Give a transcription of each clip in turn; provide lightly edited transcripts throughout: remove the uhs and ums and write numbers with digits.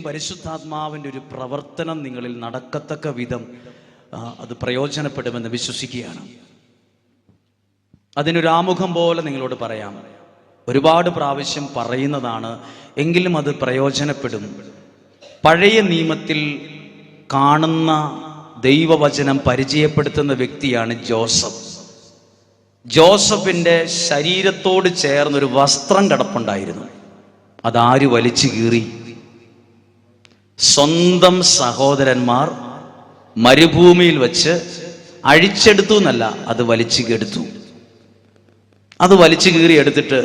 പരിശുദ്ധാത്മാവിൻ്റെ ഒരു പ്രവർത്തനം നിങ്ങളിൽ നടക്കത്തക്ക വിധം അത് പ്രയോജനപ്പെടുമെന്ന് വിശ്വസിക്കുകയാണ്. അതിനൊരു ആമുഖം പോലെ നിങ്ങളോട് പറയാം. ഒരുപാട് പ്രാവശ്യം പറയുന്നതാണ്, എങ്കിലും അത് പ്രയോജനപ്പെടും. പഴയ നിയമത്തിൽ കാണുന്ന ദൈവവചനം പരിചയപ്പെടുത്തുന്ന വ്യക്തിയാണ് ജോസഫ്. ജോസഫിൻ്റെ ശരീരത്തോട് ചേർന്നൊരു വസ്ത്രം കിടപ്പുണ്ടായിരുന്നു. അതാര് വലിച്ചു കീറി? സ്വന്തം സഹോദരന്മാർ മരുഭൂമിയിൽ വെച്ച് അഴിച്ചെടുത്തു എന്നല്ല, അത് വലിച്ചു കെടുത്തു. അത് വലിച്ചു കീറി എടുത്തിട്ട്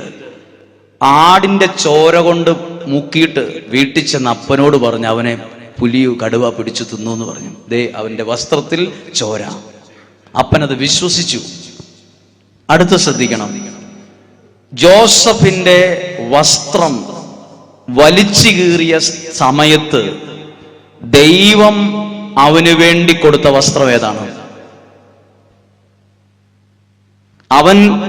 ആടിൻ്റെ ചോര കൊണ്ട് മുക്കിയിട്ട് വീട്ടിൽ ചെന്ന് അപ്പനോട് പറഞ്ഞു, അവനെ പുലിയു കടുവ പിടിച്ചു തിന്നു എന്ന് പറഞ്ഞു. ദേ അവൻ്റെ വസ്ത്രത്തിൽ ചോര. അപ്പനത് വിശ്വസിച്ചു. അടുത്ത് ശ്രദ്ധിക്കണം, ജോസഫിൻ്റെ വസ്ത്രം വലിച്ചു കീറിയ സമയത്ത് ദൈവം അവന് വേണ്ടി കൊടുത്ത വസ്ത്രം ഏതാണ്?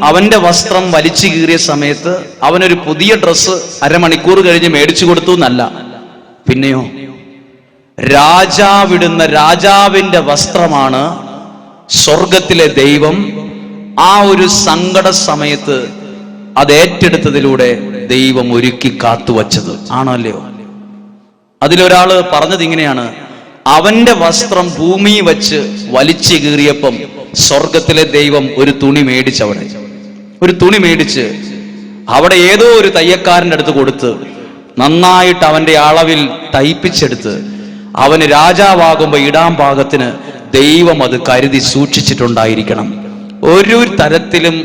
അവന്റെ വസ്ത്രം വലിച്ചു കീറിയ സമയത്ത് അവനൊരു പുതിയ ഡ്രസ്സ് അരമണിക്കൂർ കഴിഞ്ഞ് മേടിച്ചു കൊടുത്തു എന്നല്ല, പിന്നെയോ രാജാവിടുന്ന രാജാവിന്റെ വസ്ത്രമാണ് സ്വർഗത്തിലെ ദൈവം ആ ഒരു സങ്കട സമയത്ത് അത് ഏറ്റെടുത്തതിലൂടെ ദൈവം ഒരുക്കി കാത്തുവച്ചത്. ആണോ അല്ലയോ? അതിലൊരാള് പറഞ്ഞത് ഇങ്ങനെയാണ്, അവന്റെ വസ്ത്രം ഭൂമി വെച്ച് വലിച്ചു കീറിയപ്പം സ്വർഗത്തിലെ ദൈവം ഒരു തുണി മേടിച്ച് ഒരു തുണി മേടിച്ച് അവിടെ ഏതോ ഒരു തയ്യക്കാരൻ്റെ അടുത്ത് കൊടുത്ത് നന്നായിട്ട് അവന്റെ അളവിൽ തയ്പ്പിച്ചെടുത്ത് അവന് രാജാവാകുമ്പോൾ ഇടാൻ പാകത്തിന് ദൈവം അത് കരുതി സൂക്ഷിച്ചിട്ടുണ്ടായിരിക്കണം. ഒരു തരത്തിലും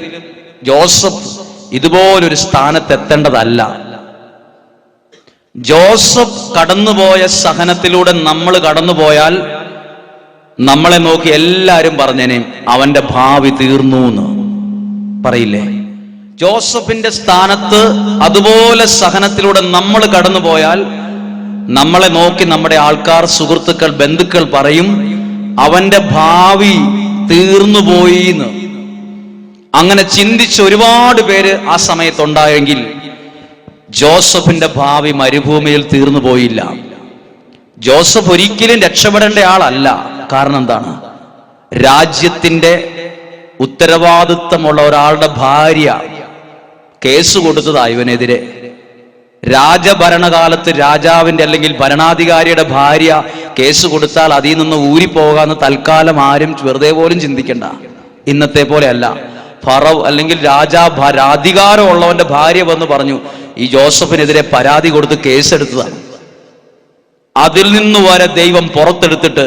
ജോസഫ് ഇതുപോലൊരു സ്ഥാനത്തെത്തേണ്ടതല്ല. ജോസഫ് കടന്നുപോയ സഹനത്തിലൂടെ നമ്മൾ കടന്നുപോയാൽ നമ്മളെ നോക്കി എല്ലാവരും പറഞ്ഞേനെ അവന്റെ ഭാവി തീർന്നു എന്ന് പറയില്ലേ? ജോസഫിന്റെ സ്ഥാനത്ത് അതുപോലെ സഹനത്തിലൂടെ നമ്മൾ കടന്നുപോയാൽ നമ്മളെ നോക്കി നമ്മുടെ ആൾക്കാർ, സുഹൃത്തുക്കൾ, ബന്ധുക്കൾ പറയും അവന്റെ ഭാവി തീർന്നുപോയി എന്ന്. അങ്ങനെ ചിന്തിച്ച് ഒരുപാട് പേര് ആ സമയത്തുണ്ടായെങ്കിൽ ജോസഫിന്റെ ഭാവി മരുഭൂമിയിൽ തീർന്നു പോയില്ല. ജോസഫ് ഒരിക്കലും രക്ഷപ്പെടേണ്ട ആളല്ല. കാരണം എന്താണ്? രാജ്യത്തിന്റെ ഉത്തരവാദിത്വമുള്ള ഒരാളുടെ ഭാര്യ കേസ് കൊടുത്തതാ ഇവനെതിരെ. രാജഭരണകാലത്ത് രാജാവിന്റെ അല്ലെങ്കിൽ ഭരണാധികാരിയുടെ ഭാര്യ കേസ് കൊടുത്താൽ അതിൽ നിന്ന് ഊരിപ്പോകാന്ന് തൽക്കാലം ആരും വെറുതെ പോലും ചിന്തിക്കണ്ട. ഇന്നത്തെ പോലെ അല്ല. ഫറവ് അല്ലെങ്കിൽ അധികാരമുള്ളവന്റെ ഭാര്യ വന്ന് പറഞ്ഞു, ഈ ജോസഫിനെതിരെ പരാതി കൊടുത്ത് കേസെടുത്തതാണ്. അതിൽ നിന്ന് വരെ ദൈവം പുറത്തെടുത്തിട്ട്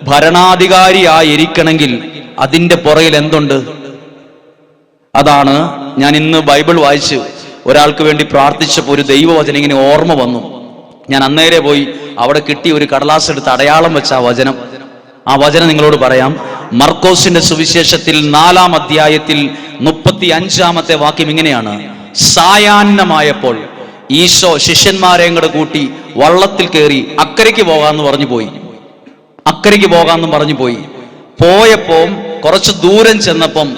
ഭരണാധികാരിയായിരിക്കണമെങ്കിൽ അതിന്റെ പുറകിൽ എന്തുണ്ട്? അതാണ് ഞാൻ ഇന്ന് ബൈബിൾ വായിച്ച് ഒരാൾക്ക് വേണ്ടി പ്രാർത്ഥിച്ചപ്പോൾ ഒരു ദൈവവചനം ഇങ്ങനെ ഓർമ്മ വന്നു. ഞാൻ അന്നേരെ പോയി അവിടെ കിട്ടിയ ഒരു കടലാസ് എടുത്ത് അടയാളം വെച്ച ആ വചനം നിങ്ങളോട് പറയാം. മർക്കോസിന്റെ സുവിശേഷത്തിൽ 4-ാം അധ്യായത്തിൽ 35-ാമത്തെ വാക്യം ഇങ്ങനെയാണ്: സായാഹ്നമായപ്പോൾ ഈശോ ശിഷ്യന്മാരെ കൂടെ കൂട്ടി വള്ളത്തിൽ കയറി അക്കരയ്ക്ക് പോകാന്ന് പറഞ്ഞു പോയി. പോയപ്പോ കുറച്ച് ദൂരം ചെന്നപ്പം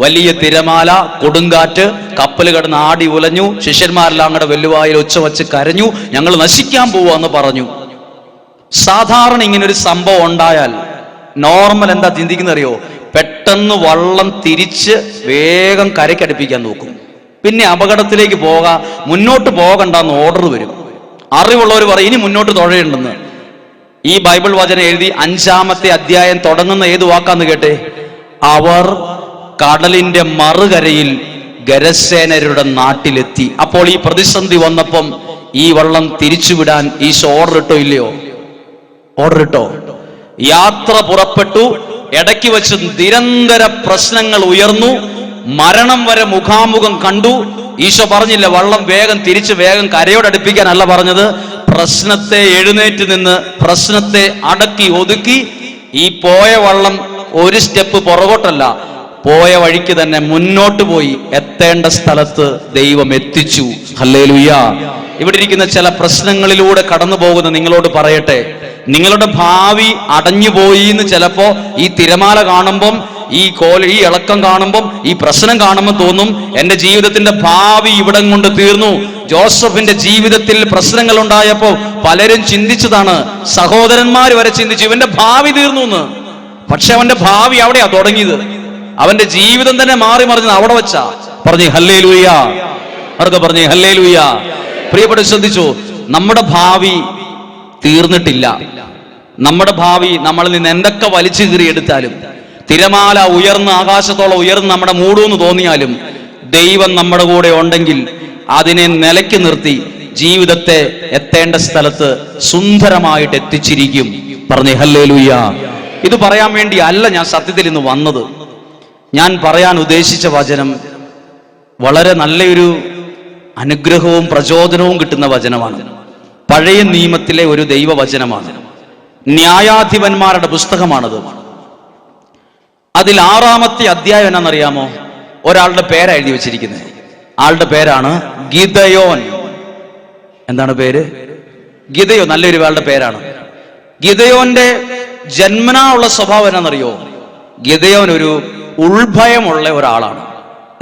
വലിയ തിരമാല, കൊടുങ്കാറ്റ്, കപ്പൽ കിടന്ന് ആടി ഉലഞ്ഞു. ശിഷ്യന്മാരെല്ലാം കൂടെ വെല്ലുവായിൽ ഒച്ച വച്ച് കരഞ്ഞു, ഞങ്ങൾ നശിക്കാൻ പോവാന്ന് പറഞ്ഞു. സാധാരണ ഇങ്ങനൊരു സംഭവം ഉണ്ടായാൽ നോർമൽ എന്താ ചിന്തിക്കുന്നത് അറിയോ? പെട്ടെന്ന് വള്ളം തിരിച്ച് വേഗം കരയ്ക്കടുപ്പിക്കാൻ നോക്കും. പിന്നെ അപകടത്തിലേക്ക് മുന്നോട്ട് പോകണ്ടെന്ന് ഓർഡർ വരും. അറിവുള്ളവർ പറയും ഇനി മുന്നോട്ട് തുഴയുണ്ടെന്ന്. ഈ ബൈബിൾ വചനം എഴുതി 5-ാമത്തെ അധ്യായം തുടങ്ങുന്ന ഏത് വാക്കാന്ന് കേട്ടെ? അവർ കടലിന്റെ മറുകരയിൽ ഗരസേനരുടെ നാട്ടിലെത്തി. അപ്പോൾ ഈ പ്രതിസന്ധി വന്നപ്പം ഈ വള്ളം തിരിച്ചുവിടാൻ ഈശോ ഓർഡർ ഇട്ടോ ഇല്ലയോ? ഓർഡർ ഇട്ടോ. യാത്ര പുറപ്പെട്ടു. ഇടയ്ക്ക് വെച്ച് നിരന്തര പ്രശ്നങ്ങൾ ഉയർന്നു. മരണം വരെ മുഖാമുഖം കണ്ടു. ഈശോ പറഞ്ഞില്ല വള്ളം വേഗം തിരിച്ച് വേഗം കരയോടടുപ്പിക്കാനല്ല പറഞ്ഞത്. പ്രശ്നത്തെ എഴുന്നേറ്റ് നിന്ന് പ്രശ്നത്തെ അടക്കി ഒതുക്കി ഈ പോയ വള്ളം ഒരു സ്റ്റെപ്പ് പുറകോട്ടല്ല, പോയ വഴിക്ക് തന്നെ മുന്നോട്ട് പോയി എത്തേണ്ട സ്ഥലത്ത് ദൈവം എത്തിച്ചു. ഹല്ലേലൂയ. ഇവിടെ ഇരിക്കുന്ന ചില പ്രശ്നങ്ങളിലൂടെ കടന്നു പോകുന്ന നിങ്ങളോട് പറയട്ടെ, നിങ്ങളുടെ ഭാവി അടഞ്ഞുപോയി എന്ന് ചിലപ്പോ ഈ തിരമാല കാണുമ്പം ഈ ഇളക്കം കാണുമ്പം, ഈ പ്രശ്നം കാണുമ്പോൾ തോന്നും എൻ്റെ ജീവിതത്തിന്റെ ഭാവി ഇവിടം കൊണ്ട് തീർന്നു. ജോസഫിന്റെ ജീവിതത്തിൽ പ്രശ്നങ്ങൾ ഉണ്ടായപ്പോൾ പലരും ചിന്തിച്ചതാണ്, സഹോദരന്മാർ വരെ ചിന്തിച്ചു ഇവന്റെ ഭാവി തീർന്നു എന്ന്. പക്ഷെ അവന്റെ ഭാവി അവിടെയാ തുടങ്ങിയത്. അവന്റെ ജീവിതം തന്നെ മാറി മറിഞ്ഞത് അവിടെ വെച്ചാ. പറഞ്ഞേ ഹല്ലേലൂയ, അവർക്ക് പറഞ്ഞേ ഹല്ലേലൂയ. പ്രിയപ്പെട്ട ശ്രദ്ധിച്ചു, നമ്മുടെ ഭാവി തീർന്നിട്ടില്ല. നമ്മുടെ ഭാവി നമ്മളിൽ നിന്ന് എന്തൊക്കെ വലിച്ചു കീറിയെടുത്താലും, തിരമാല ഉയർന്ന് ആകാശത്തോളം ഉയർന്ന് നമ്മുടെ മൂടൂന്ന് തോന്നിയാലും, ദൈവം നമ്മുടെ കൂടെ ഉണ്ടെങ്കിൽ അതിനെ നിലയ്ക്ക് നിർത്തി ജീവിതത്തെ എത്തേണ്ട സ്ഥലത്ത് സുന്ദരമായിട്ട് എത്തിച്ചിരിക്കും. പറഞ്ഞേ ഹല്ലേലൂയ. ഇത് പറയാൻ വേണ്ടി അല്ല ഞാൻ സത്യത്തിൽ ഇന്ന് വന്നത്. ഞാൻ പറയാൻ ഉദ്ദേശിച്ച വചനം വളരെ നല്ലൊരു അനുഗ്രഹവും പ്രചോദനവും കിട്ടുന്ന വചനമാണ്. പഴയ നിയമത്തിലെ ഒരു ദൈവവചനമാണ്. ന്യായാധിപന്മാരുടെ പുസ്തകമാണത്. അതിൽ 6-ാമത്തെ അധ്യായം എന്നാണെന്നറിയാമോ? ഒരാളുടെ പേരാ എഴുതി വെച്ചിരിക്കുന്നത്. ആളുടെ പേരാണ് ഗിദയോൻ. എന്താണ് പേര്? ഗിദയോൻ. നല്ലൊരു ആളുടെ പേരാണ്. ഗിദയോന്റെ ജന്മനാ ഉള്ള സ്വഭാവം എന്നാണെന്നറിയോ? ഗിദയോൻ ഒരു ഉൾഭയമുള്ള ഒരാളാണ്.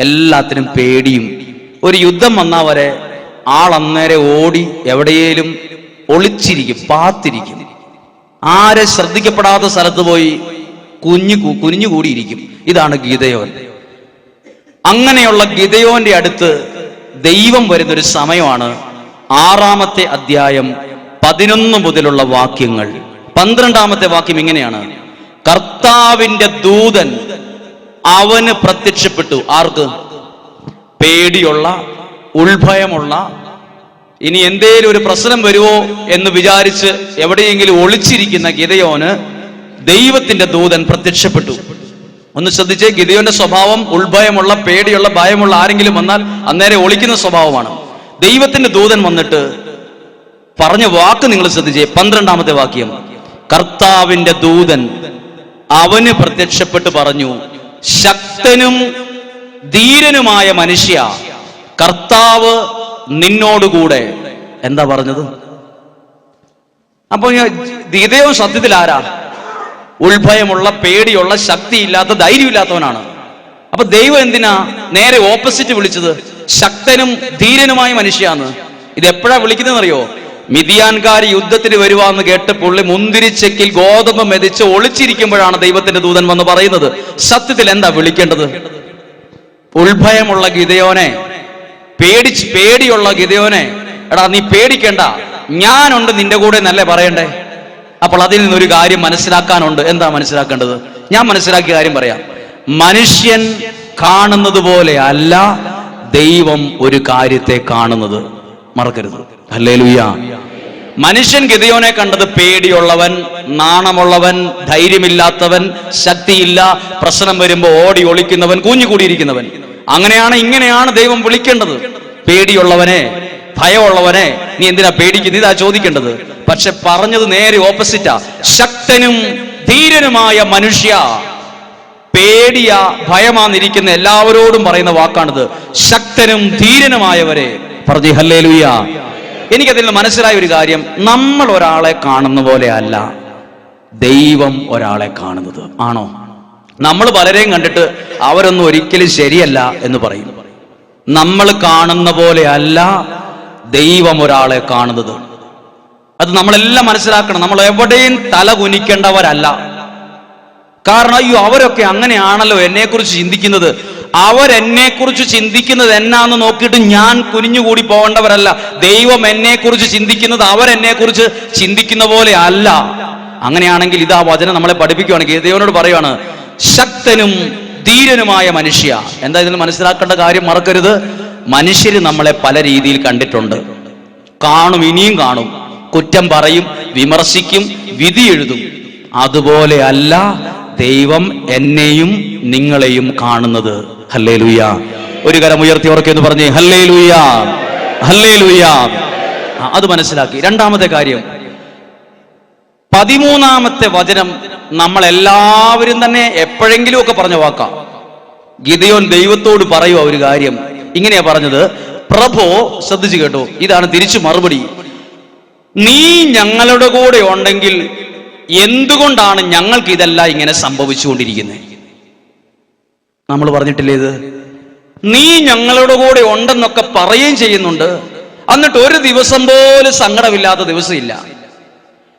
എല്ലാത്തിനും പേടിയും. ഒരു യുദ്ധം വന്നാൽ വരെ അന്നേരെ ഓടി എവിടെയേലും ഒളിച്ചിരിക്കും, പാത്തിരിക്കും. ആരെ ശ്രദ്ധിക്കപ്പെടാത്ത സ്ഥലത്ത് പോയി കുനിഞ്ഞുകൂടിയിരിക്കും. ഇതാണ് ഗിദയോൻ. അങ്ങനെയുള്ള ഗിദയോന്റെ അടുത്ത് ദൈവം വരുന്നൊരു സമയമാണ് 6-ാമത്തെ അധ്യായം 11 മുതലുള്ള വാക്യങ്ങൾ. 12-ാമത്തെ വാക്യം ഇങ്ങനെയാണ്: കർത്താവിന്റെ ദൂതൻ അവന് പ്രത്യക്ഷപ്പെട്ടു. ആർക്ക്? പേടിയുള്ള, ഉൾഭയമുള്ള, ഇനി എന്തേലും ഒരു പ്രശ്നം വരുമോ എന്ന് വിചാരിച്ച് എവിടെയെങ്കിലും ഒളിച്ചിരിക്കുന്ന ഗിദയോന് ദൈവത്തിന്റെ ദൂതൻ പ്രത്യക്ഷപ്പെട്ടു. ഒന്ന് ശ്രദ്ധിച്ചേ, ഗിദയോന്റെ സ്വഭാവം ഉൾഭയമുള്ള, പേടിയുള്ള, ഭയമുള്ള ആരെങ്കിലും വന്നാൽ അന്നേരം ഒളിക്കുന്ന സ്വഭാവമാണ്. ദൈവത്തിന്റെ ദൂതൻ വന്നിട്ട് പറഞ്ഞ വാക്ക് നിങ്ങൾ ശ്രദ്ധിച്ചേ. 12-ാമത്തെ വാക്യം: കർത്താവിന്റെ ദൂതൻ അവന് പ്രത്യക്ഷപ്പെട്ട് പറഞ്ഞു, ശക്തനും ധീരനുമായ മനുഷ്യ, കർത്താവ് നിന്നോടുകൂടെ. എന്താ പറഞ്ഞത്? അപ്പൊ ഗിദയോൻ സത്യത്തിൽ ആരാ? ഉൾഭയമുള്ള, പേടിയുള്ള, ശക്തിയില്ലാത്ത, ധൈര്യമില്ലാത്തവനാണ്. അപ്പൊ ദൈവം എന്തിനാ നേരെ ഓപ്പോസിറ്റ് വിളിച്ചത്? ശക്തനും ധീരനുമായ മനുഷ്യാന്ന്. ഇത് എപ്പോഴാ വിളിക്കുന്നതെന്നറിയോ? മിദിയാൻകാരി യുദ്ധത്തിന് വരുവാന്ന് കേട്ട് പുള്ളി മുന്തിരിച്ചെക്കിൽ ഗോതമ്പ് മെതിച്ച് ഒളിച്ചിരിക്കുമ്പോഴാണ് ദൈവത്തിന്റെ ദൂതൻ വന്ന് പറയുന്നത്. സത്യത്തിൽ എന്താ വിളിക്കേണ്ടത്? ഉൾഭയമുള്ള ഗിദയോനെ, പേടിയുള്ള ഗിദയോനെ, എടാ നീ പേടിക്കണ്ട, ഞാനുണ്ട് നിന്റെ കൂടെ എന്നല്ലേ പറയണ്ടേ? അപ്പോൾ അതിൽ നിന്നൊരു കാര്യം മനസ്സിലാക്കാനുണ്ട്. എന്താ മനസ്സിലാക്കേണ്ടത്? ഞാൻ മനസ്സിലാക്കിയ കാര്യം പറയാം. മനുഷ്യൻ കാണുന്നത് പോലെ അല്ല ദൈവം ഒരു കാര്യത്തെ കാണുന്നത്. മറക്കരുത്. ഹല്ലേലൂയ. മനുഷ്യൻ ഗിദയോനെ കണ്ടത് പേടിയുള്ളവൻ, നാണമുള്ളവൻ, ധൈര്യമില്ലാത്തവൻ, ശക്തിയില്ല, പ്രശ്നം വരുമ്പോ ഓടി ഒളിക്കുന്നവൻ, കൂഞ്ഞുകൂടിയിരിക്കുന്നവൻ. അങ്ങനെയാണ്, ഇങ്ങനെയാണ് ദൈവം വിളിക്കേണ്ടത്. പേടിയുള്ളവനെ, ഭയമുള്ളവനെ നീ എന്തിനാ പേടിക്കുന്നത്? ഇതാ ചോദിക്കേണ്ടത്. പക്ഷെ പറഞ്ഞത് നേരെ ഓപ്പോസിറ്റാ. ശക്തനും ധീരനുമായ മനുഷ്യ. പേടിയ, ഭയമാന്നിരിക്കുന്ന എല്ലാവരോടും പറയുന്ന വാക്കാണിത്. ശക്തനും ധീരനുമായവരെ. പറഞ്ഞു ഹല്ലേലൂയ. എനിക്കതിൽ നിന്ന് മനസ്സിലായ ഒരു കാര്യം, നമ്മൾ ഒരാളെ കാണുന്ന പോലെ അല്ല ദൈവം ഒരാളെ കാണുന്നത്. ആണോ? നമ്മൾ പലരെയും കണ്ടിട്ട് അവരൊന്നും ഒരിക്കലും ശരിയല്ല എന്ന് പറയും. നമ്മൾ കാണുന്ന പോലെ അല്ല ദൈവം ഒരാളെ കാണുന്നത്. അത് നമ്മളെല്ലാം മനസ്സിലാക്കണം. നമ്മൾ എവിടെയും തല കുനിക്കേണ്ടവരല്ല. കാരണം അയ്യോ അവരൊക്കെ അങ്ങനെയാണല്ലോ എന്നെക്കുറിച്ച് ചിന്തിക്കുന്നത്, അവരെന്നെക്കുറിച്ച് ചിന്തിക്കുന്നത് എന്നാന്ന് നോക്കിയിട്ട് ഞാൻ കുനിഞ്ഞുകൂടി പോകേണ്ടവരല്ല. ദൈവം എന്നെക്കുറിച്ച് ചിന്തിക്കുന്നത് അവരെന്നെക്കുറിച്ച് ചിന്തിക്കുന്ന പോലെ അല്ല. അങ്ങനെയാണെങ്കിൽ ഇതാ വചനം നമ്മളെ പഠിപ്പിക്കുകയാണെങ്കിൽ ദൈവനോട് പറയുവാണ്, ശക്തനും ധീരനുമായ മനുഷ്യ. എന്താ ഇതിന് മനസ്സിലാക്കേണ്ട കാര്യം? മറക്കരുത്, മനുഷ്യര് നമ്മളെ പല രീതിയിൽ കണ്ടിട്ടുണ്ട്, കാണും, ഇനിയും കാണും, കുറ്റം പറയും, വിമർശിക്കും, വിധി എഴുതും. അതുപോലെ അല്ല ദൈവം എന്നെയും നിങ്ങളെയും കാണുന്നത്. ഹല്ലേലൂയ. ഒരു കരം ഉയർത്തി ഉറക്കെന്ന് പറഞ്ഞേ ഹല്ലേലൂയ, ഹല്ലേലൂയ. അത് മനസ്സിലാക്കി. രണ്ടാമത്തെ കാര്യം, 13-ാമത്തെ വചനം നമ്മൾ എല്ലാവരും തന്നെ എപ്പോഴെങ്കിലും ഒക്കെ പറഞ്ഞ വാക്കാ. ഗിദയോൻ ദൈവത്തോട് പറയുക ഒരു കാര്യം. ഇങ്ങനെയാ പറഞ്ഞത്, പ്രഭോ, ശ്രദ്ധിച്ചു കേട്ടോ, ഇതാണ് തിരിച്ചു മറുപടി. നീ ഞങ്ങളുടെ കൂടെ ഉണ്ടെങ്കിൽ എന്തുകൊണ്ടാണ് ഞങ്ങൾക്ക് ഇതെല്ലാം ഇങ്ങനെ സംഭവിച്ചുകൊണ്ടിരിക്കുന്നത്? നമ്മൾ പറഞ്ഞിട്ടില്ലേ ഇത്? നീ ഞങ്ങളുടെ കൂടെ ഉണ്ടെന്നൊക്കെ പറയുകയും ചെയ്യുന്നുണ്ട്, എന്നിട്ട് ഒരു ദിവസം പോലും സങ്കടമില്ലാത്ത ദിവസമില്ല.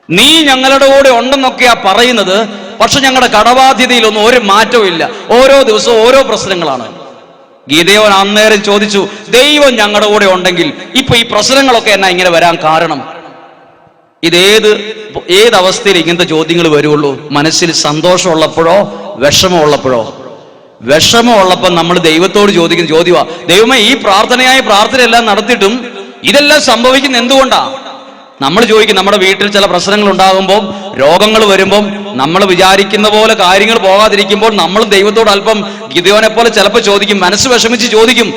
നീ ഞങ്ങളുടെ കൂടെ ഉണ്ടെന്നൊക്കെയാ പറയുന്നത്, പക്ഷെ ഞങ്ങളുടെ കടബാധ്യതയിലൊന്നും ഒരു മാറ്റവും ഇല്ല. ഓരോ ദിവസവും ഓരോ പ്രശ്നങ്ങളാണ്. ഗിദെയോൻ അന്നേരം ചോദിച്ചു, ദൈവം ഞങ്ങളുടെ കൂടെ ഉണ്ടെങ്കിൽ ഇപ്പൊ ഈ പ്രശ്നങ്ങളൊക്കെ എന്നാ ഇങ്ങനെ വരാൻ കാരണം? ഏത് അവസ്ഥയിൽ ഇങ്ങനത്തെ ചോദ്യങ്ങൾ വരുള്ളൂ? മനസ്സിൽ സന്തോഷമുള്ളപ്പോഴോ വിഷമമുള്ളപ്പോഴോ? വിഷമമുള്ളപ്പോൾ നമ്മൾ ദൈവത്തോട് ചോദിക്കുന്ന ചോദ്യമാ, ദൈവമേ ഈ പ്രാർത്ഥനയെല്ലാം നടത്തിയിട്ടും ഇതെല്ലാം സംഭവിക്കുന്ന എന്തുകൊണ്ടാ? നമ്മൾ ചോദിക്കും, നമ്മുടെ വീട്ടിൽ ചില പ്രശ്നങ്ങൾ ഉണ്ടാകുമ്പോൾ, രോഗങ്ങൾ വരുമ്പോൾ, നമ്മൾ വിചാരിക്കുന്ന പോലെ കാര്യങ്ങൾ പോകാതിരിക്കുമ്പോൾ നമ്മൾ ദൈവത്തോട് അല്പം ഗിദെയോനെ പോലെ ചിലപ്പോൾ ചോദിക്കും, മനസ്സ് വിഷമിച്ച് ചോദിക്കും,